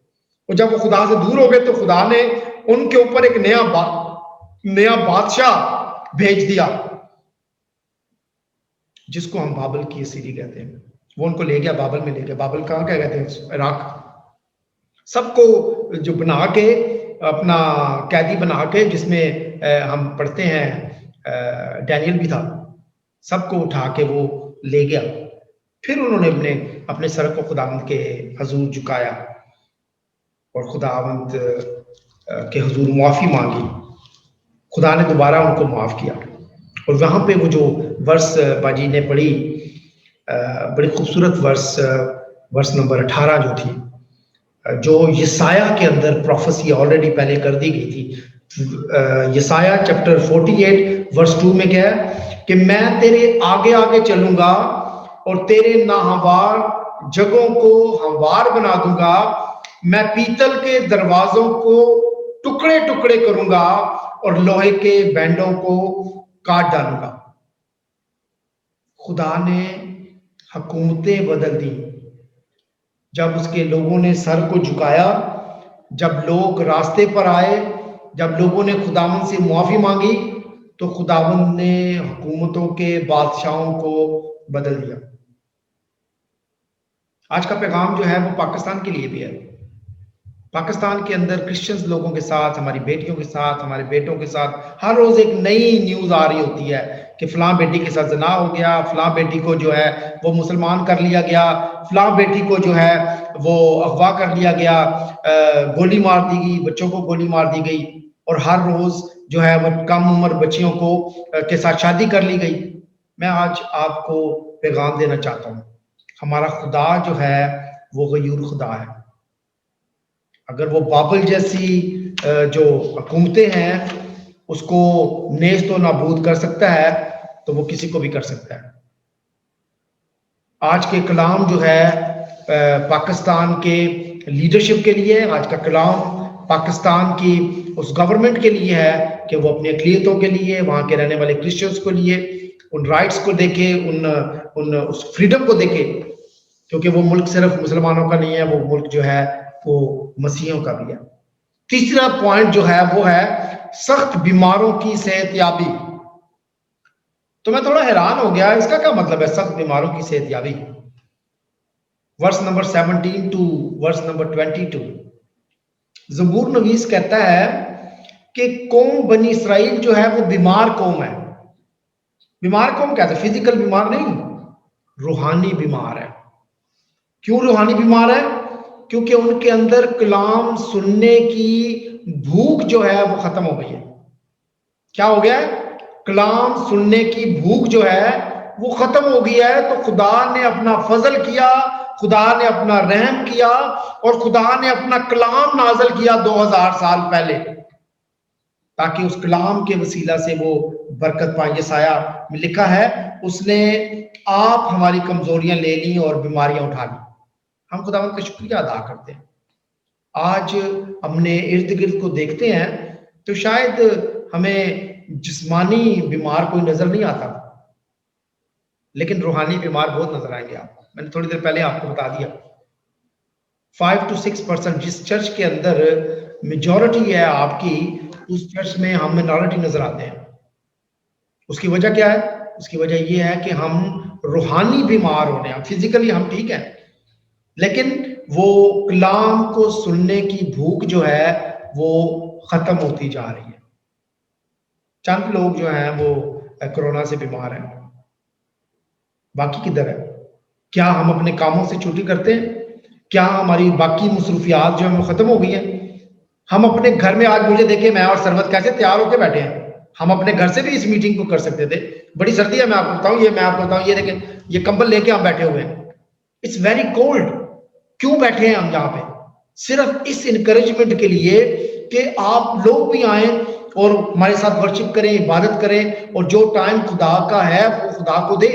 और जब वो खुदा से दूर हो गए तो खुदा ने उनके ऊपर एक नया बादशाह भेज दिया जिसको हम बाबल की सीरी कहते हैं। वो उनको ले गया, बाबल में ले गया। बाबल कहाँ क्या कहते हैं, इराक। सबको जो बना के अपना कैदी बना के, जिसमें हम पढ़ते हैं डैनियल भी था, सबको उठा के वो ले गया। फिर उन्होंने अपने सर को खुदावंद के हजूर झुकाया और खुदावंद के हजूर माफी मांगी। खुदा ने दोबारा उनको माफ किया। और वहां पे वो जो वर्स बाजी ने पढ़ी, बड़ी खूबसूरत वर्स नंबर 18 जो थी, जो यसाया के अंदर प्रोफेसी ऑलरेडी पहले कर दी गई थी। यसाया चैप्टर 48 वर्स 2 में क्या है कि मैं तेरे आगे आगे चलूंगा और तेरे नाहवार जगहों को हमवार बना दूंगा। मैं पीतल के दरवाजों को टुकड़े टुकड़े करूंगा और लोहे के बैंडों को काट डालूंगा। खुदा ने हुकूमतें बदल दी जब उसके लोगों ने सर को झुकाया, जब लोग रास्ते पर आए, जब लोगों ने खुदावंद से मुआफी मांगी, तो खुदावंद ने हुकूमतों के बादशाहों को बदल दिया। आज का पैगाम जो है वो पाकिस्तान के लिए भी है। पाकिस्तान के अंदर क्रिश्चियंस लोगों के साथ, हमारी बेटियों के साथ, हमारे बेटों के साथ हर रोज एक नई न्यूज आ रही होती है कि फलां बेटी के साथ जना हो गया, फलां बेटी को जो है वो मुसलमान कर लिया गया, फलां बेटी को जो है वो अगवा कर लिया गया, गोली मार दी गई, बच्चों को गोली मार दी गई। और हर रोज जो है वो कम उम्र बच्चियों को के साथ शादी कर ली गई। मैं आज आपको पैगाम देना चाहता हूँ, हमारा खुदा जो है वो गयूर खुदा है। अगर वो बाबल जैसी जो हुकूमतें हैं उसको नेस्त व नाबूद कर सकता है तो वो किसी को भी कर सकता है। आज के कलाम जो है पाकिस्तान के लीडरशिप के लिए, आज का कलाम पाकिस्तान की उस गवर्नमेंट के लिए है कि वो अपनी अक़लियतों के लिए, वहाँ के रहने वाले क्रिश्चियंस के लिए उन राइट्स को देखे, उन उस फ्रीडम को देखे, क्योंकि वो मुल्क सिर्फ मुसलमानों का नहीं है, वो मुल्क जो है वो मसीहों का भी है। तीसरा पॉइंट जो है वो है सख्त बीमारों की सेहतयाबी। तो मैं थोड़ा हैरान हो गया, इसका क्या मतलब है सख्त बीमारों की सेहतयाबी? Verse number 17 to verse number 22 ज़बूर नवीस कहता है कि कौम बनी इसराइल जो है वो बीमार कौम है। बीमार कौम कहते हैं, फिजिकल बीमार नहीं, रूहानी बीमार है। क्यों रूहानी बीमार है? क्योंकि उनके अंदर कलाम सुनने की भूख जो है वो खत्म हो गई है। क्या हो गया है? कलाम सुनने की भूख जो है वो खत्म हो गई है। तो खुदा ने अपना फजल किया, खुदा ने अपना रहम किया और खुदा ने अपना कलाम नाजल किया 2000 साल पहले, ताकि उस कलाम के वसीला से वो बरकत पाए। यसाया में लिखा है, उसने आप हमारी कमजोरियां ले ली और बीमारियां उठा ली। हम खुदावंद का शुक्रिया अदा करते हैं। आज हमने इर्द गिर्द को देखते हैं तो शायद हमें जिस्मानी बीमार कोई नजर नहीं आता, लेकिन रूहानी बीमार बहुत नजर आएंगे आपको। मैंने थोड़ी देर पहले आपको बता दिया 5 to 6% जिस चर्च के अंदर मेजॉरिटी है आपकी, उस चर्च में हम मिनॉरिटी नजर आते हैं। उसकी वजह क्या है? उसकी वजह यह है कि हम रूहानी बीमार होने हैं। फिजिकली हम ठीक हैं, लेकिन वो कलाम को सुनने की भूख जो है वो खत्म होती जा रही है। चंद लोग जो हैं वो कोरोना से बीमार हैं, बाकी किधर है? क्या हम अपने कामों से छुट्टी करते हैं? क्या हमारी बाकी मसरूफियात जो है वो खत्म हो गई हैं? हम अपने घर में, आज मुझे देखिए मैं और सरवत कैसे तैयार होकर बैठे हैं। हम अपने घर से भी इस मीटिंग को कर सकते थे। बड़ी सर्दी है, मैं आपको बताऊं, ये देखें, ये कंबल लेके हम बैठे हुए हैं। It's very cold. क्यों बैठे हैं हम यहाँ पे? सिर्फ इस इनकरेजमेंट के लिए कि आप लोग भी आए और हमारे साथ वर्शिप करें, इबादत करें, और जो टाइम खुदा का है वो खुदा को दे।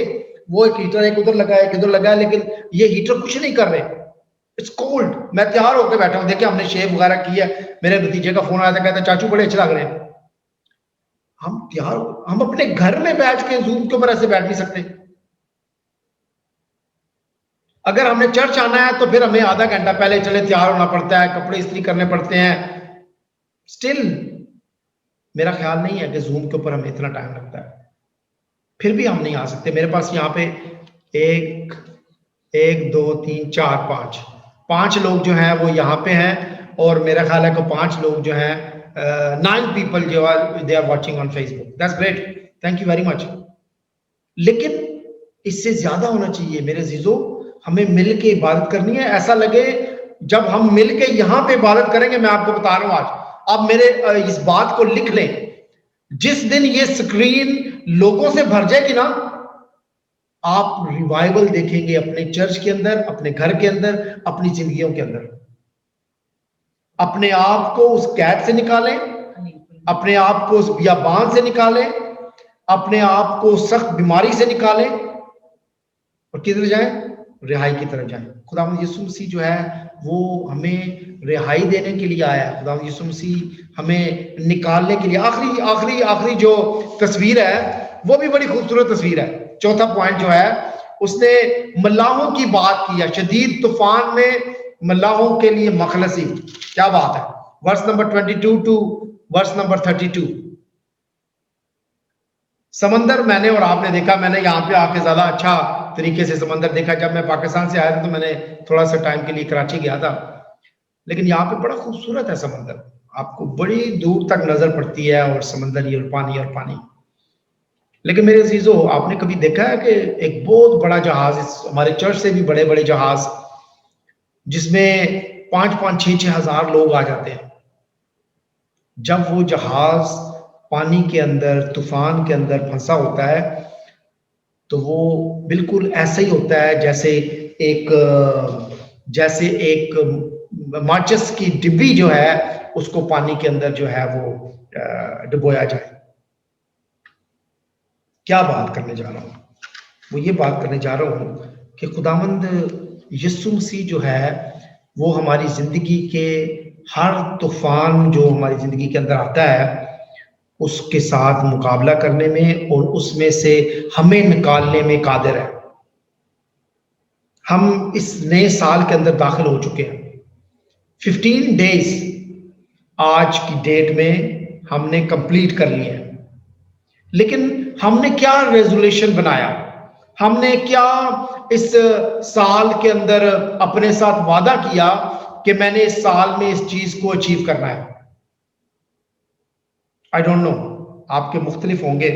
वो एक हीटर एक उधर लगा है, एक इधर लगा है, लेकिन ये हीटर कुछ नहीं कर रहे। It's cold. मैं तैयार होकर बैठा हूं, देखिए हमने शेव वगैरह की है। मेरे भतीजे का फोन आया था, कहता चाचू बड़े अच्छे लग रहे हैं। हम तैयार, हम अपने घर में बैठ के जूम के ऊपर ऐसे बैठ नहीं सकते। अगर हमने चर्च आना है तो फिर हमें आधा घंटा पहले चले तैयार होना पड़ता है, कपड़े इस्त्री करने पड़ते हैं। स्टिल मेरा ख्याल नहीं है कि जूम के ऊपर हमें इतना टाइम लगता है, फिर भी हम नहीं आ सकते। मेरे पास यहाँ पे एक 2 3 4 5 लोग जो हैं वो यहाँ पे हैं, और मेरा ख्याल है कि 5 लोग जो हैं 9 पीपल जो are they are watching on Facebook. That's great, thank you very much. लेकिन इससे ज्यादा होना चाहिए मेरे जीजो। हमें मिल के इबादत करनी है। ऐसा लगे जब हम मिल के यहाँ पे इबादत करेंगे, मैं आपको बता रहा हूँ आज, आप मेरे इस बात को लिख लें, जिस दिन ये स्क्रीन लोगों से भर जाएगी ना, आप रिवाइवल देखेंगे अपने चर्च के अंदर, अपने घर के अंदर, अपनी जिंदगियों के अंदर। अपने आप को उस कैद से निकालें, अपने आप को उस बियाबान से निकालें, अपने आप को सख्त बीमारी से निकालें, और किधर जाएं? रिहाई की तरफ जाएं। खुदावंद यीशु मसीह जो है वो हमें रिहाई देने के लिए आया है। खुदावंद यीशु मसीह हमें निकालने के लिए। आखिरी आखिरी आखिरी जो तस्वीर है वो भी बड़ी खूबसूरत तस्वीर है। चौथा पॉइंट जो है, उसने मल्लाहों की बात की है। शदीद तूफान में मल्लाहों के लिए मखलसी। क्या बात है। Verse number 22 to verse number 32। समंदर मैंने और आपने देखा, मैंने यहाँ पे आके ज्यादा अच्छा तरीके से समंदर देखा। जब मैं पाकिस्तान से आया था तो मैंने थोड़ा सा टाइम के लिए कराची गया था, लेकिन यहाँ पे बड़ा खूबसूरत है समंदर। आपको बड़ी दूर तक नजर पड़ती है, और समंदर ही और पानी। लेकिन मेरे अजीजों, आपने कभी देखा है कि एक बहुत बड़ा जहाज, हमारे चर्च से भी बड़े बड़े जहाज, जिसमें 5-5 6-6 हजार लोग आ जाते हैं, जब वो जहाज पानी के अंदर, तूफान के अंदर फंसा होता है, तो वो बिल्कुल ऐसा ही होता है जैसे एक माचिस की डिब्बी जो है उसको पानी के अंदर जो है वो डुबोया जाए। क्या बात करने जा रहा हूं? वो ये बात करने जा रहा हूं कि खुदावंद यीशु मसीह जो है वो हमारी जिंदगी के हर तूफान जो हमारी जिंदगी के अंदर आता है उसके साथ मुकाबला करने में और उसमें से हमें निकालने में कादिर है। हम इस नए साल के अंदर दाखिल हो चुके हैं। 15 डेज आज की डेट में हमने कंप्लीट कर लिए हैं, लेकिन हमने क्या रेजोल्यूशन बनाया? हमने क्या इस साल के अंदर अपने साथ वादा किया कि मैंने इस साल में इस चीज को अचीव करना है? आई डोंट नो, आपके मुख्तलिफ होंगे,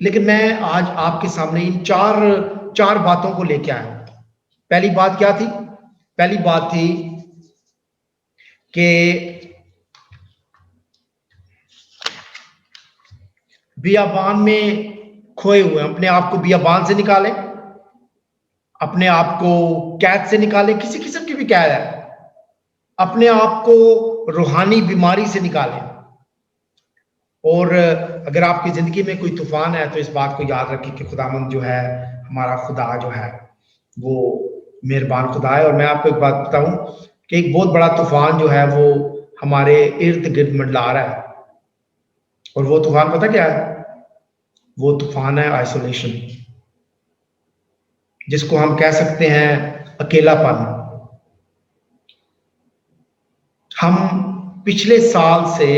लेकिन मैं आज आपके सामने इन चार बातों को लेके आया हूं। पहली बात क्या थी? पहली बात थी कि बियाबान में खोए हुए, अपने आप को बियाबान से निकालें, अपने आप को कैद से निकालें, किसी किस्म की भी कैद है, अपने आप को रूहानी बीमारी से निकालें। और अगर आपकी जिंदगी में कोई तूफान है तो इस बात को याद रखें कि खुदावंद जो है, हमारा खुदा जो है वो मेहरबान खुदा है। और मैं आपको एक बात बताऊं कि एक बहुत बड़ा तूफान जो है वो हमारे इर्द गिर्द मंडला रहा है, और वो तूफान पता क्या है? वो तूफान है आइसोलेशन, जिसको हम कह सकते हैं अकेलापन। हम पिछले साल से,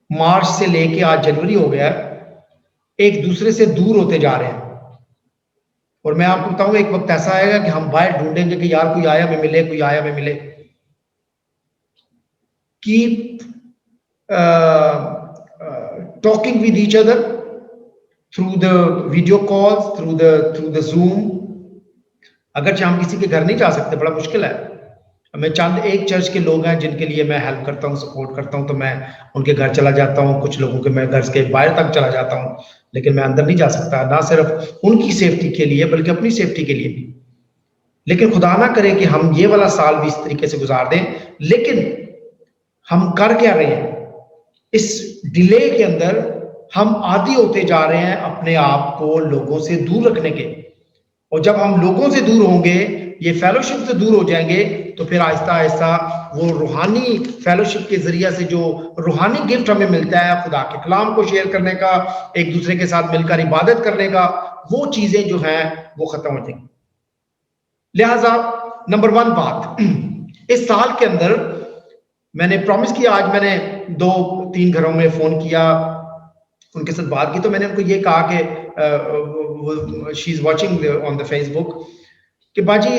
मार्च से लेके आज जनवरी हो गया, एक दूसरे से दूर होते जा रहे हैं। और मैं आपको बताऊं, एक वक्त ऐसा आएगा कि हम बाहर ढूंढेंगे कि यार कोई आया हमें मिले, कोई आया हमें मिले। Keep talking with each other, through the video calls, through the Zoom. अगर हम किसी के घर नहीं जा सकते, बड़ा मुश्किल है, मैं चंद एक चर्च के लोग हैं जिनके लिए मैं हेल्प करता हूँ, सपोर्ट करता हूँ, तो मैं उनके घर चला जाता हूँ, कुछ लोगों के मैं घर के बाहर तक चला जाता हूँ, लेकिन मैं अंदर नहीं जा सकता, ना सिर्फ उनकी सेफ्टी के लिए बल्कि अपनी सेफ्टी के लिए भी। लेकिन खुदा ना करे कि हम ये वाला साल भी इस तरीके से गुजार दें। लेकिन हम कर क्या रहे हैं, इस डिले के अंदर हम आदी होते जा रहे हैं अपने आप को लोगों से दूर रखने के, और जब हम लोगों से दूर होंगे, ये फेलोशिप से दूर हो जाएंगे, तो फिर आहिस्ता आहिस्ता वो रूहानी फेलोशिप के जरिए से जो रूहानी गिफ्ट हमें मिलता है, खुदा के कलाम को शेयर करने का, एक दूसरे के साथ मिलकर इबादत करने का, वो चीजें जो हैं वो खत्म हो जाएंगी। लिहाजा नंबर 1 बात, इस साल के अंदर मैंने प्रॉमिस किया, आज मैंने 2-3 घरों में फोन किया, उनके साथ बात की, तो मैंने उनको ये कहा कि she is watching on the Facebook कि बाजी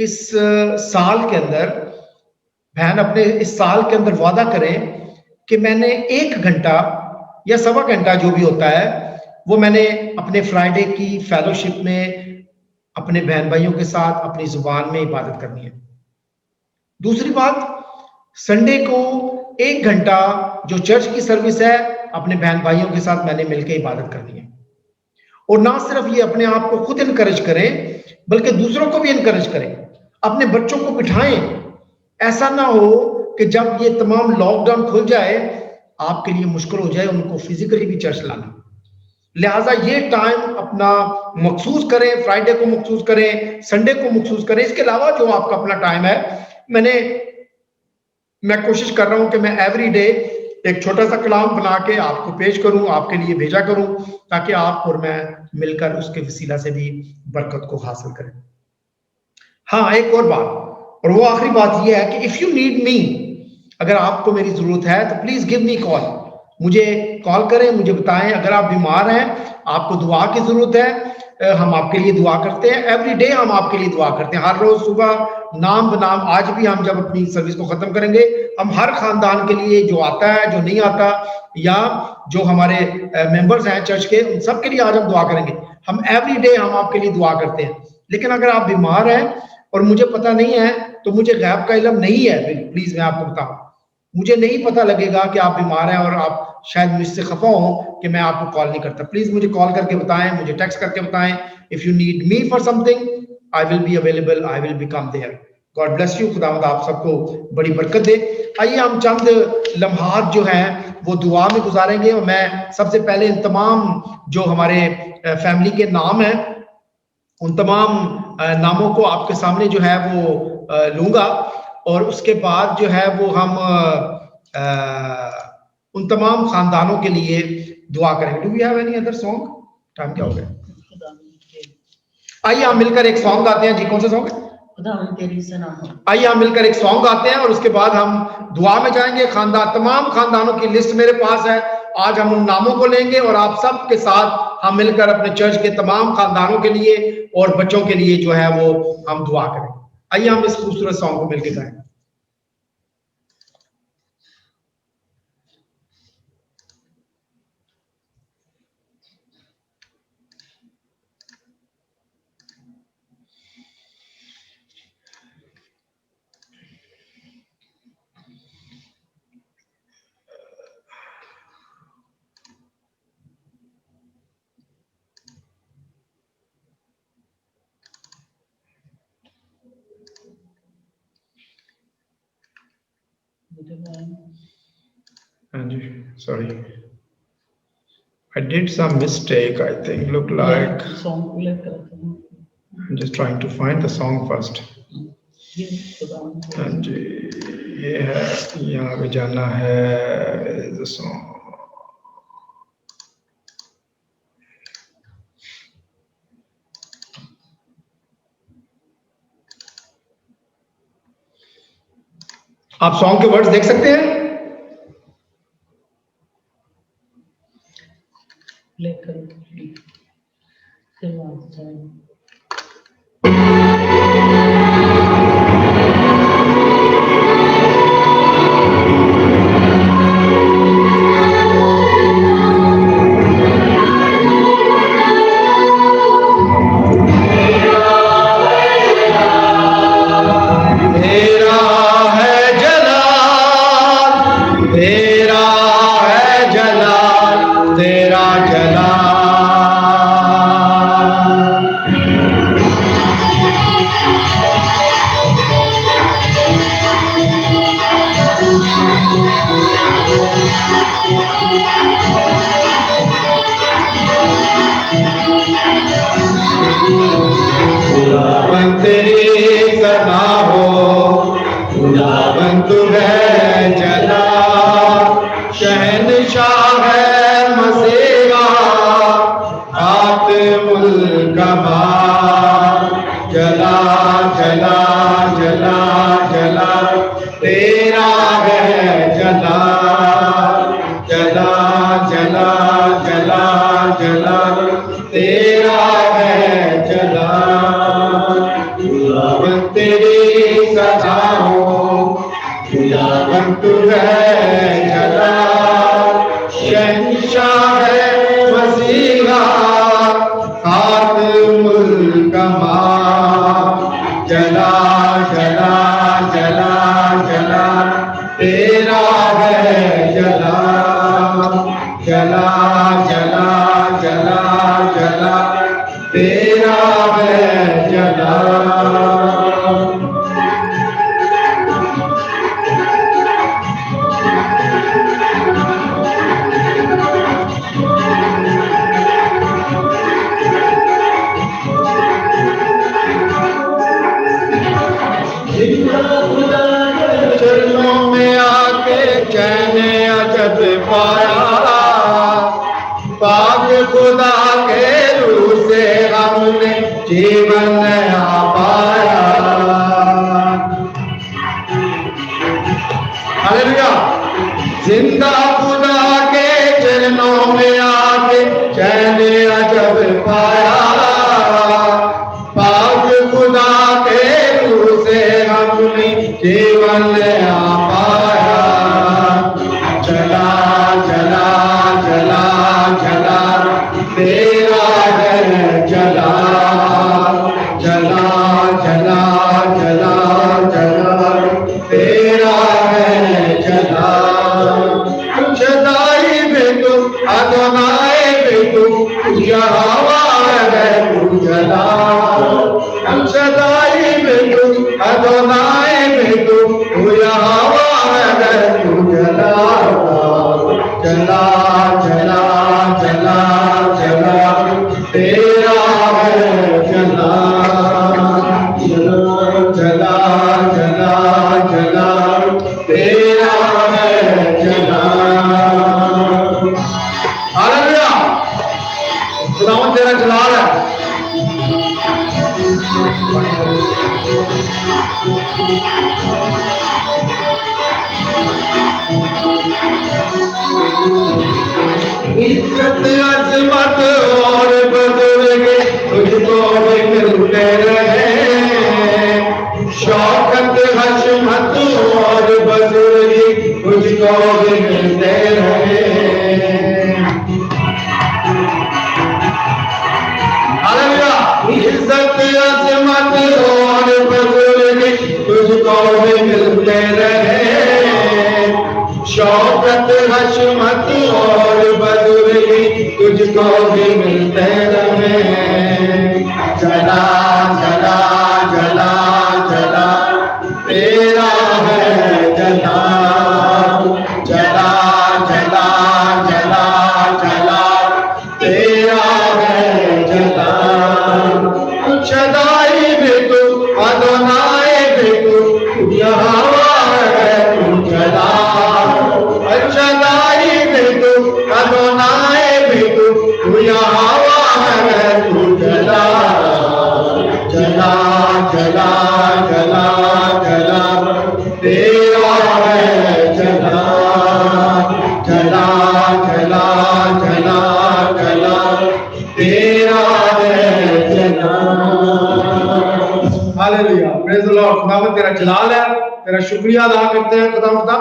इस साल के अंदर बहन अपने इस साल के अंदर वादा करें कि मैंने 1 घंटा या 1.25 घंटा जो भी होता है वो मैंने अपने फ्राइडे की फेलोशिप में अपने बहन भाइयों के साथ अपनी जुबान में इबादत करनी है। दूसरी बात, संडे को 1 घंटा जो चर्च की सर्विस है अपने बहन भाइयों के साथ मैंने मिलकर इबादत करनी है। और ना सिर्फ ये अपने आप को खुद इनकरेज करें बल्कि दूसरों को भी इनकरेज करें, अपने बच्चों को बिठाएं। ऐसा ना हो कि जब ये तमाम लॉकडाउन खुल जाए आपके लिए मुश्किल हो जाए उनको फिजिकली भी चर्च लाना। लिहाजा ये टाइम अपना मखसूस करें, फ्राइडे को मखसूस करें, संडे को मखसूस करें। इसके अलावा जो आपका अपना टाइम है, मैं कोशिश कर रहा हूं कि मैं एवरी डे एक छोटा सा कलाम बना के आपको पेश करूं, आपके लिए भेजा करूं, ताकि आप और मैं मिलकर उसके वसीला से भी बरकत को हासिल करें। हाँ, एक और बात, और वो आखिरी बात ये है कि इफ यू नीड मी, अगर आपको मेरी जरूरत है तो प्लीज गिव मी कॉल, मुझे कॉल करें, मुझे बताएं। अगर आप बीमार हैं, आपको दुआ की जरूरत है, हम आपके लिए दुआ करते हैं। एवरी डे हम आपके लिए दुआ करते हैं, हर रोज सुबह नाम बनाम। आज भी हम जब अपनी सर्विस को खत्म करेंगे, हम हर खानदान के लिए, जो आता है, जो नहीं आता, या जो हमारे मेंबर्स हैं चर्च के, उन सब के लिए आज हम दुआ करेंगे। हम एवरी डे हम आपके लिए दुआ करते हैं। लेकिन अगर आप बीमार हैं और मुझे पता नहीं है, तो मुझे गैब का इल्म नहीं है, प्लीज मैं आपको बताऊं, मुझे नहीं पता लगेगा कि आप बीमार हैं और आप शायद मुझसे खफा हो कि मैं आपको कॉल नहीं करता। प्लीज मुझे कॉल करके बताएं, मुझे टेक्स्ट करके बताएं। If you need me for something, I will be available, I will be come there. God bless you, खुदावंद आप सबको बड़ी बरकत दे। आइए हम चंद लम्हात जो हैं वो दुआ में गुजारेंगे, और मैं सबसे पहले इन तमाम जो हमारे फैमिली के नाम हैं, उन तमाम नामों को आपके सामने जो है वो लूंगा, और उसके बाद जो है वो हम उन तमाम खानदानों के लिए दुआ करेंगे। Do we have any other song? Time क्या हो गया? आइए हम मिलकर एक सॉन्ग गाते हैं जी। कौन सा सॉन्ग है? आइए हम मिलकर एक सॉन्ग गाते हैं और उसके बाद हम दुआ में जाएंगे। तमाम खानदानों की लिस्ट मेरे पास है, आज हम उन नामों को लेंगे और आप सब के साथ हम मिलकर अपने चर्च के तमाम खानदानों के लिए और बच्चों के लिए जो है वो हम दुआ करें। आइए हम इस खूबसूरत सॉन्ग को मिलकर गाएं। Sorry, I did some mistake, I think. Look like I'm just trying to find the song first. हाँ जी, ये है, यहाँ पे जाना है the song. आप सॉन्ग के वर्ड्स देख सकते हैं? तेरा है जलाल, तेरा जलाल। खुदावन तेरी सदा हो, खुदावन तू है जलाल, शहंशाह है मसीहा, आतिमुल कमाल। जलाल जलाल जलाल जलाल तेरा है जलाल, जलाल जलाल जलाल जलाल तेरा है जलाल। खुदावन तेरी सदा हो, खुदावन तू है जलाल, शहंशाह है मसीहा, खातिमुल कमाल। जलाल जलाल जलाल जलाल तेरा है जलाल, जलाल जलाल जलाल जलाल तेरा है जलाल। चरणों में आके चैन अजब पाया, पाक खुदा के रूह से हमने जीवन नया पाया। हालेलुया। जिंदा खुदा के चरणों में आके चैन अजब पाया, पाक खुदा के रूह से हमने जीवन नया पाया। जलाल जलाल जलाल जलाल तेरा है जलाल, जलाल जलाल जलाल जलाल तेरा है जलाल। शदाई में तू, अदोनाई में तू, यहोवा है तू जलाल। शदाई में तू, अदोनाई में तू, यहोवा है तू जलाल। जलाल जलाल जलाल जलाल तेरा है जलाल, जलाल जलाल जलाल तेरा है जलाल। हालेलुया। खुदावंद तेरा जलाल है। इज्जत अजमत और बुजुर्ग तुझको भी मिलते रहे, शौकत हशमत और बुजुर्ग तुझको भी मिलते रहे। हालेलुया। इज्जत अजमत और बुजुर्ग तुझको भी मिलते रहे, शौकत हशमत और बुजुर्गी तुझको भी मिलते रहे। जलाल जलाल जलाल जलाल तेरा है जलाल, जलाल जलाल जलाल जलाल तेरा है जलाल। शदाई में तू, अदोनाई में तू, यहोवा है तू जलाल। शदाई में तू, अदोनाई में तू, यहोवा है तू जलाल। जलाल जलाल जलाल जलाल तेरा है जलाल, जलाल जलाल जलाल जलाल तेरा है जलाल। हालेलुया। Praise the Lord. खुदावंद तेरा जलाल है, तेरा शुक्रिया अदा करते हैं खुदावंद का।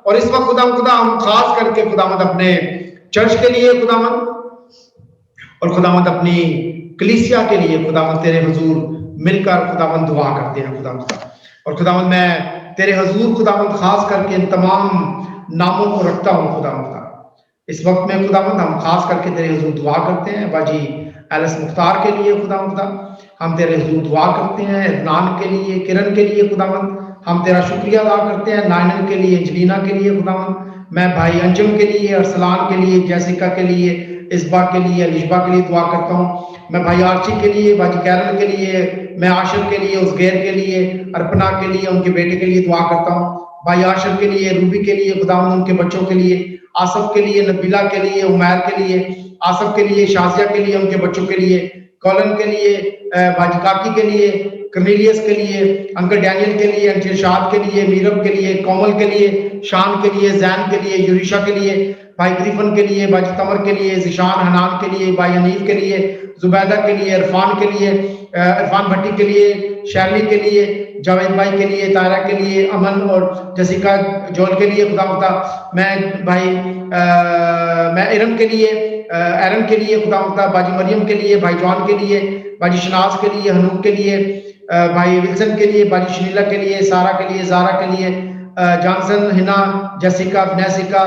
और इस वक्त खुदावंद हम खास करके खुदावंद अपने चर्च के लिए खुदावंद, और खुदावंद अपनी कलीसिया के लिए खुदावंद तेरे हुजूर मिलकर खुदावंद दुआ करते हैं खुदावंद। और खुदावंद मैं तेरे हुजूर खुदावंद खास करके इन तमाम नामों को रखता हूँ खुदावंद। इस वक्त में खुदावंद हम खास करके तेरे हुजूर दुआ करते हैं बाजी एलिस मुख्तार के लिए खुदावंद, हम तेरे हुजूर दुआ करते हैं इरनान के लिए, किरण के लिए खुदावंद, हम तेरा शुक्रिया अदा करते हैं नायनन के लिए, अंजलीना के लिए खुदावंद, मैं भाई अंजुम के लिए, अरसलान के लिए, जैसिका के लिए, इस्बा के लिए, अलिशबा के लिए दुआ करता हूँ। मैं भाई आर्ची के लिए, बाजी कैरल के लिए, मैं आशर के लिए, उसगैर के लिए, अर्पना के लिए, उनके बेटे के लिए दुआ करता हूँ। भाई आशर के लिए, रूबी के लिए खुदावंद, उनके बच्चों के लिए, आसफ के लिए, नबीला के लिए, उमैर के लिए, आसफ के लिए, शाजिया के लिए, उनके बच्चों के लिए, कॉलन के लिए, बाजी काकी के लिए, कर्नेलियस के लिए, अंकल डैनियल के लिए, अंकल शाद के लिए, मीरब के लिए, कोमल के लिए, शान के लिए, जैन के लिए, यूरिशा के लिए, भाई ग्रीफन के लिए, बाजी तमर के लिए, जिशान हनान के लिए, भाई अनीफ के लिए, जुबैदा के लिए, इरफान के लिए, इरफान भट्टी के लिए, शैली के लिए, जावेद भाई के लिए, तारा के लिए, अमन और जसिका जोल के लिए खुदा, मैं भाई मैं इरम के लिए, एरम के लिए खुदा, बाजी मरियम के लिए, भाई जॉन के लिए, बाजी शनाज के लिए, हनूक के लिए, भाई विल्सन के लिए, बाजी शनीला के लिए, सारा के लिए, जारा के लिए, जॉनसन, हिना, जसिका, नेसिका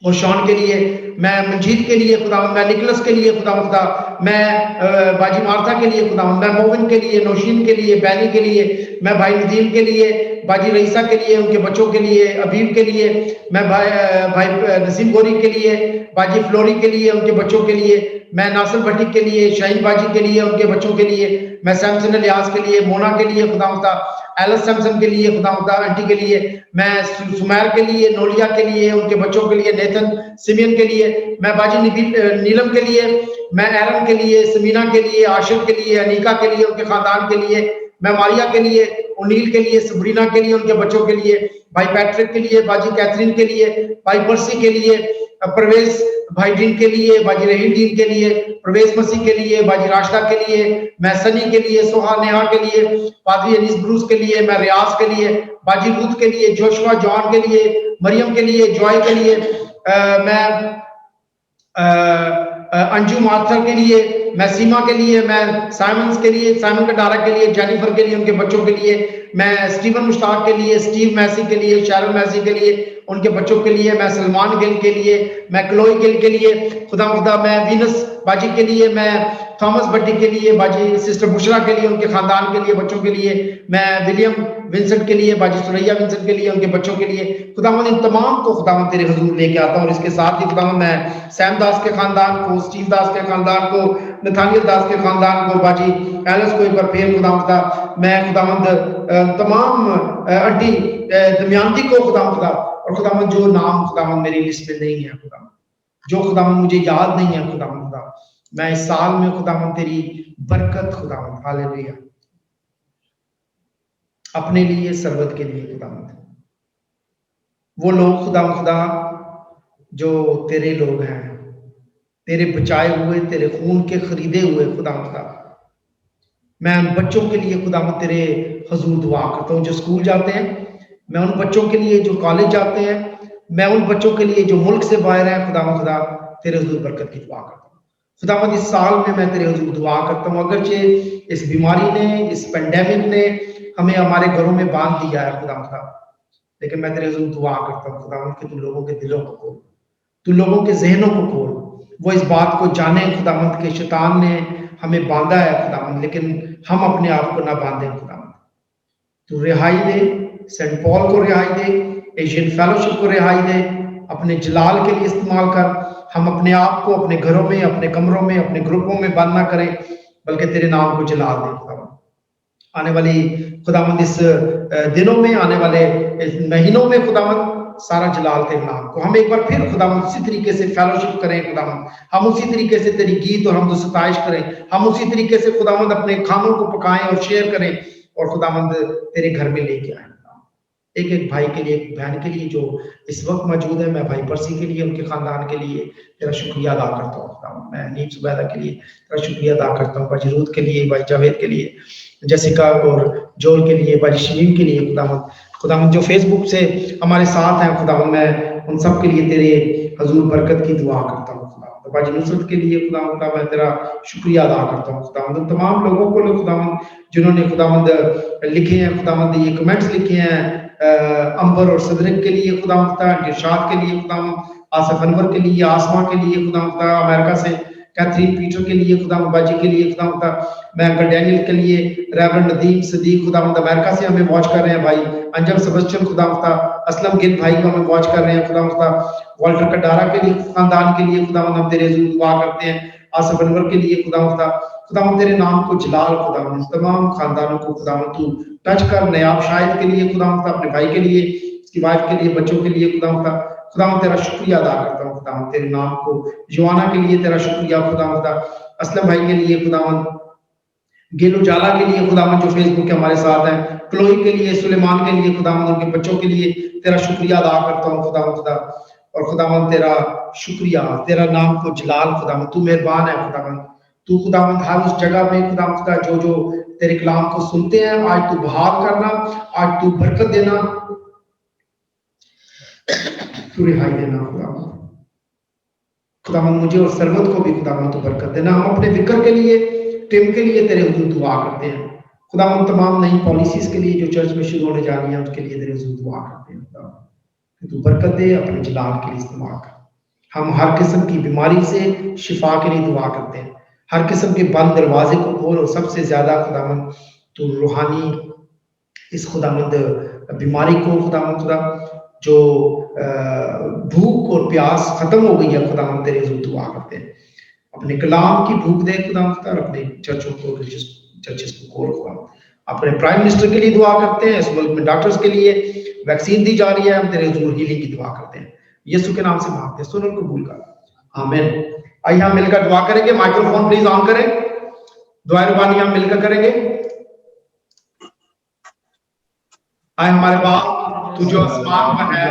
और शॉन के लिए, मैं मंजीत के लिए खुदा, मैं निकलस के लिए खुदा, मैं बाजी मार्था के लिए खुदा, मैं मोमिन के लिए, नौशीन के लिए, बैनी के लिए, मैं भाई नदीम के लिए, बाजी रईसा के लिए, उनके बच्चों के लिए, अबीब के लिए, मैं भाई नसीम गोरी के लिए, बाजी फ्लोरी के लिए, उनके बच्चों के लिए, मैं नासिर भट्टी के लिए, शाहीन बाजी के लिए, उनके बच्चों के लिए, मैं सैमसन अलियास के लिए, मोना के लिए खुदा, एलिस सैमसन के लिए खुदा, आंटी के लिए, मैं सुमैर के लिए, नोलिया के लिए, उनके बच्चों के लिए, नेथन सिमियन के लिए, मैं बाजी नीलम के लिए, मैं एरन के लिए, समीना के लिए, आशिर के लिए, अनीका के लिए, उनके खानदान के लिए, मैं मारिया के लिए, उनील के लिए, सबरीना के लिए, उनके बच्चों के लिए, भाई पैट्रिक के लिए, बाजी कैथरीन के लिए, भाई पर्सी के लिए, परवेज भाई डीन के लिए, बाजी रहीम डीन के लिए, प्रवेश मसीह के लिए, बाजी राशदा के लिए, मैं सनी के लिए, सोहा नेहा के लिए, पादरी अनीस ब्रूस के लिए, मैं रियाज के लिए, बाजी रूथ के लिए, जोशुआ जॉन के लिए, मरियम के लिए, जॉय के लिए, मैं अंजू मार्थर के लिए, मैं सीमा के लिए, मैं साइमन के लिए, साइमन कटारा के लिए, जेनिफर के लिए, उनके बच्चों के लिए, मैं स्टीवन मुश्ताक के लिए, स्टीव मैसी के लिए, शैरन मैसी के लिए, उनके बच्चों के लिए, मैं सलमान गिल के लिए, मैं क्लोई गिल के लिए खुदा, मैं वीनस बाजी के लिए, मैं थॉमस भट्टी के लिए, बाजी सिस्टर बुशरा के लिए, उनके खानदान के लिए, बच्चों के लिए, मैं विलियम विंसेंट के लिए, बाजी सुरैया विंसेंट के लिए, उनके बच्चों के लिए खुदावंद, इन तमाम को खुदावंद तेरे हुजूर लेके आता हूँ। और इसके साथ ही खुदावंद मैं सैम दास के खानदान को, स्टीव दास के खानदान को, नथानियल दास के खानदान को, बाजी एलिस को एक बार फिर खुदावंद, मैं खुदावंद तमाम आंटी दमयंती को खुदावंद, और खुदावंद जो नाम खुदावंद मेरी लिस्ट में नहीं है खुदावंद, जो खुदावंद मुझे याद नहीं है खुदावंद, मैं इस साल में खुदावंद तेरी बरकत खुदावंद, हालेलुया, अपने लिए, सर्वत के लिए खुदावंद, वो लोग खुदा जो तेरे लोग हैं, तेरे बचाए हुए, तेरे खून के खरीदे हुए खुदा, मैं उन बच्चों के लिए खुदावंद तेरे हुजूर दुआ करता हूँ जो स्कूल जाते हैं, मैं उन बच्चों के लिए जो कॉलेज जाते हैं, मैं उन बच्चों के लिए जो मुल्क से बाहर हैं खुदा तेरे हुजूर बरकत की दुआ करता हूँ खुदावंद। इस साल में मैं तेरे हुजूर दुआ करता हूँ, अगरचे इस बीमारी ने, इस पेंडेमिक ने हमें हमारे घरों में बांध दिया है खुदा, लेकिन मैं तेरे हुजूर दुआ करता हूँ खुदावंद कि तू लोगों के दिलों को खोल, तू लोगों के जहनों को खोल, वो इस बात को जाने खुदावंद के शैतान ने हमें बांधा है खुदावंद, लेकिन हम अपने आप को ना बांधे खुदावंद, तू रिहाई दे, सेंट पॉल को रिहाई दे, एशियन फेलोशिप को रिहाई दे, अपने जलाल के लिए इस्तेमाल कर। हम अपने आप को अपने घरों में, अपने कमरों में, अपने ग्रुपों में बंद ना करें, बल्कि तेरे नाम को जला दे खुदावंद। आने वाली खुदावंद इस दिनों में, आने वाले इस महीनों में खुदावंद सारा जलाल तेरे नाम को, हम एक बार फिर खुदावंद उसी तरीके से फेलोशिप करें खुदावंद, हम उसी तरीके से तेरी गीत और हम सताइश करें, हम उसी तरीके से खुदावंद अपने खानों को पकाएं और शेयर करें, और खुदावंद तेरे घर में लेके आए एक एक भाई के लिए, एक बहन के लिए जो इस वक्त मौजूद है। मैं भाई परसी के लिए, उनके खानदान के लिए तेरा शुक्रिया अदा करता हूँ। मैं नीम सुबैदा के लिए तेरा शुक्रिया अदा करता हूँ, भाई रूथ के लिए, भाई जावेद के लिए, जैसिका और जोल के लिए, भाई शमीम के लिए खुदावंद जो फेसबुक से हमारे साथ हैं खुदावंद, मैं उन सब के लिए तेरे हजूर बरकत की दुआ करता हूँ खुदावंद। भाई नुसरत के लिए खुदावंद मैं तेरा शुक्रिया अदा करता हूँ खुदावंद। तमाम लोगों को खुदावंद जिन्होंने खुदावंद लिखे हैं खुदावंद, ये कमेंट्स लिखे हैं अंबर और सदरिक के लिए खुदावंद, दिलशाद के लिए खुदावंद, आसफ अनवर के लिए, आसमा के लिए खुदावंद, अमेरिका से कैथरीन पीटर के लिए खुदावंद, बाजी के लिए खुदावंद, मैं अंकल डैनियल के लिए, रेवरेंड नदीम सदीक खुदावंद अमेरिका से हमें वॉच कर रहे हैं भाई, अंजम सबस्टियन खुदावंद, असलम गिल भाई को हमें वॉच कर रहे हैं खुदावंद, वाल्टर कडारा के लिए खानदान के लिए खुदावंद हम तेरे हुजूर दुआ करते हैं, आसफ अनवर के लिए खुदावंद तेरे नाम को जलाल खुदावंद, तमाम खानदानों को खुदावंद तू टच कर, नयाब शाहिद के लिए खुदावंद, अपने भाई के लिए, उसकी वाइफ के लिए, बच्चों के लिए खुदावंद तेरा शुक्रिया अदा करता हूँ खुदावंद, तेरे नाम को, जवाना के लिए तेरा शुक्रिया खुदावंद, असलम भाई के लिए खुदावंद, गिल उजाला के लिए खुदावंद जो फेसबुक के हमारे साथ हैं, क्लोई के लिए, सुलेमान के लिए खुदावंद, उनके बच्चों के लिए तेरा शुक्रिया अदा करता हूँ खुदावंद, और खुदावंद तेरा शुक्रिया, तेरा नाम को जलाल खुदावंद, तू मेहरबान है खुदावंद, तू खुदावंद हर उस जगह पे खुदावंद जो जो तेरे कलाम को सुनते हैं, आज तू बहाल करना, आज तू बरकत देना, तू रिहाई देना खुदावंद मुझे और सरवत को भी खुदावंद तू बरकत देना। हम अपने विकर के लिए, टीम के लिए तेरे हुजूर दुआ करते हैं खुदावंद, तमाम नई पॉलिसीज के लिए जो चर्च में शुरू होने जा रही है उसके लिए तेरे हुजूर दुआ करते हैं, तू बरकत दे, अपने जलाल के लिए इस्तेमाल कर। हम हर किस्म की बीमारी से शिफा के लिए दुआ करते हैं, हर किस्म के बंद दरवाजे को खोल, और सबसे ज्यादा खुदावंद तू रूहानी इस खुदावंद बीमारी को खुदावंद जो भूख और प्यास खत्म हो गई है खुदावंद तेरे हुजूर दुआ करते हैं, अपने कलाम की भूख दे खुदावंद, और अपने चर्चों को, चर्चेस को खोल खुदावंद। अपने प्राइम मिनिस्टर के लिए दुआ करते हैं, इस मुल्क में डॉक्टर्स के लिए वैक्सीन दी जा रही है, हम तेरे हुजूर हीलिंग की दुआ करते हैं, यीशु के नाम से मांगते हैं, सुन और कबूल कर, आमीन। आइए हम मिलकर दुआ करेंगे, माइक्रोफोन प्लीज ऑन करें, दुआ रुबानी हम मिलकर करेंगे। आए हमारे बाप, तू जो आसमान में है,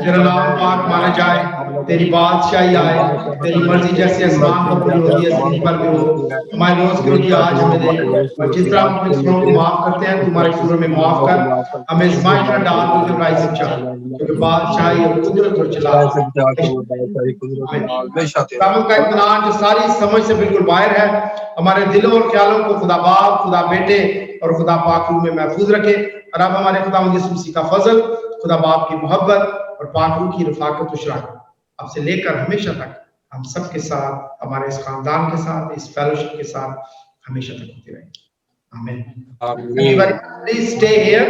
तेरा नाम पाक माना जाए, तेरी बादशाही आए, तेरी मर्जी जैसे आसमान पर पूरी होती है जमीन पर भी हो, हमारे रोज की रोटी आज हमें दे, और जिस तरह हम अपने गुनाहों को माफ करते हैं, तू हमारे गुनाहों में माफ कर, हमें आजमाइश में डाल, तू बुराई से बचा, क्योंकि बादशाही और कुदरत और जलाल का इत्मीनान जो सारी समझ से बिल्कुल बाहर है, हमारे दिलों और ख्यालों को खुदा बाप, खुदा बेटे और खुदा पाक रूह में महफूज रखे, और अब हमारे खुदावंद यीशु मसीह का फजल, खुदा बाप की मोहब्बत और पाक रूह की रफाकत और शराकत अब से लेकर हमेशा तक हम सब के साथ, हमारे इस खानदान के साथ, इस फेलोशिप के साथ हमेशा तक होती रहे, आमीन। Please stay here.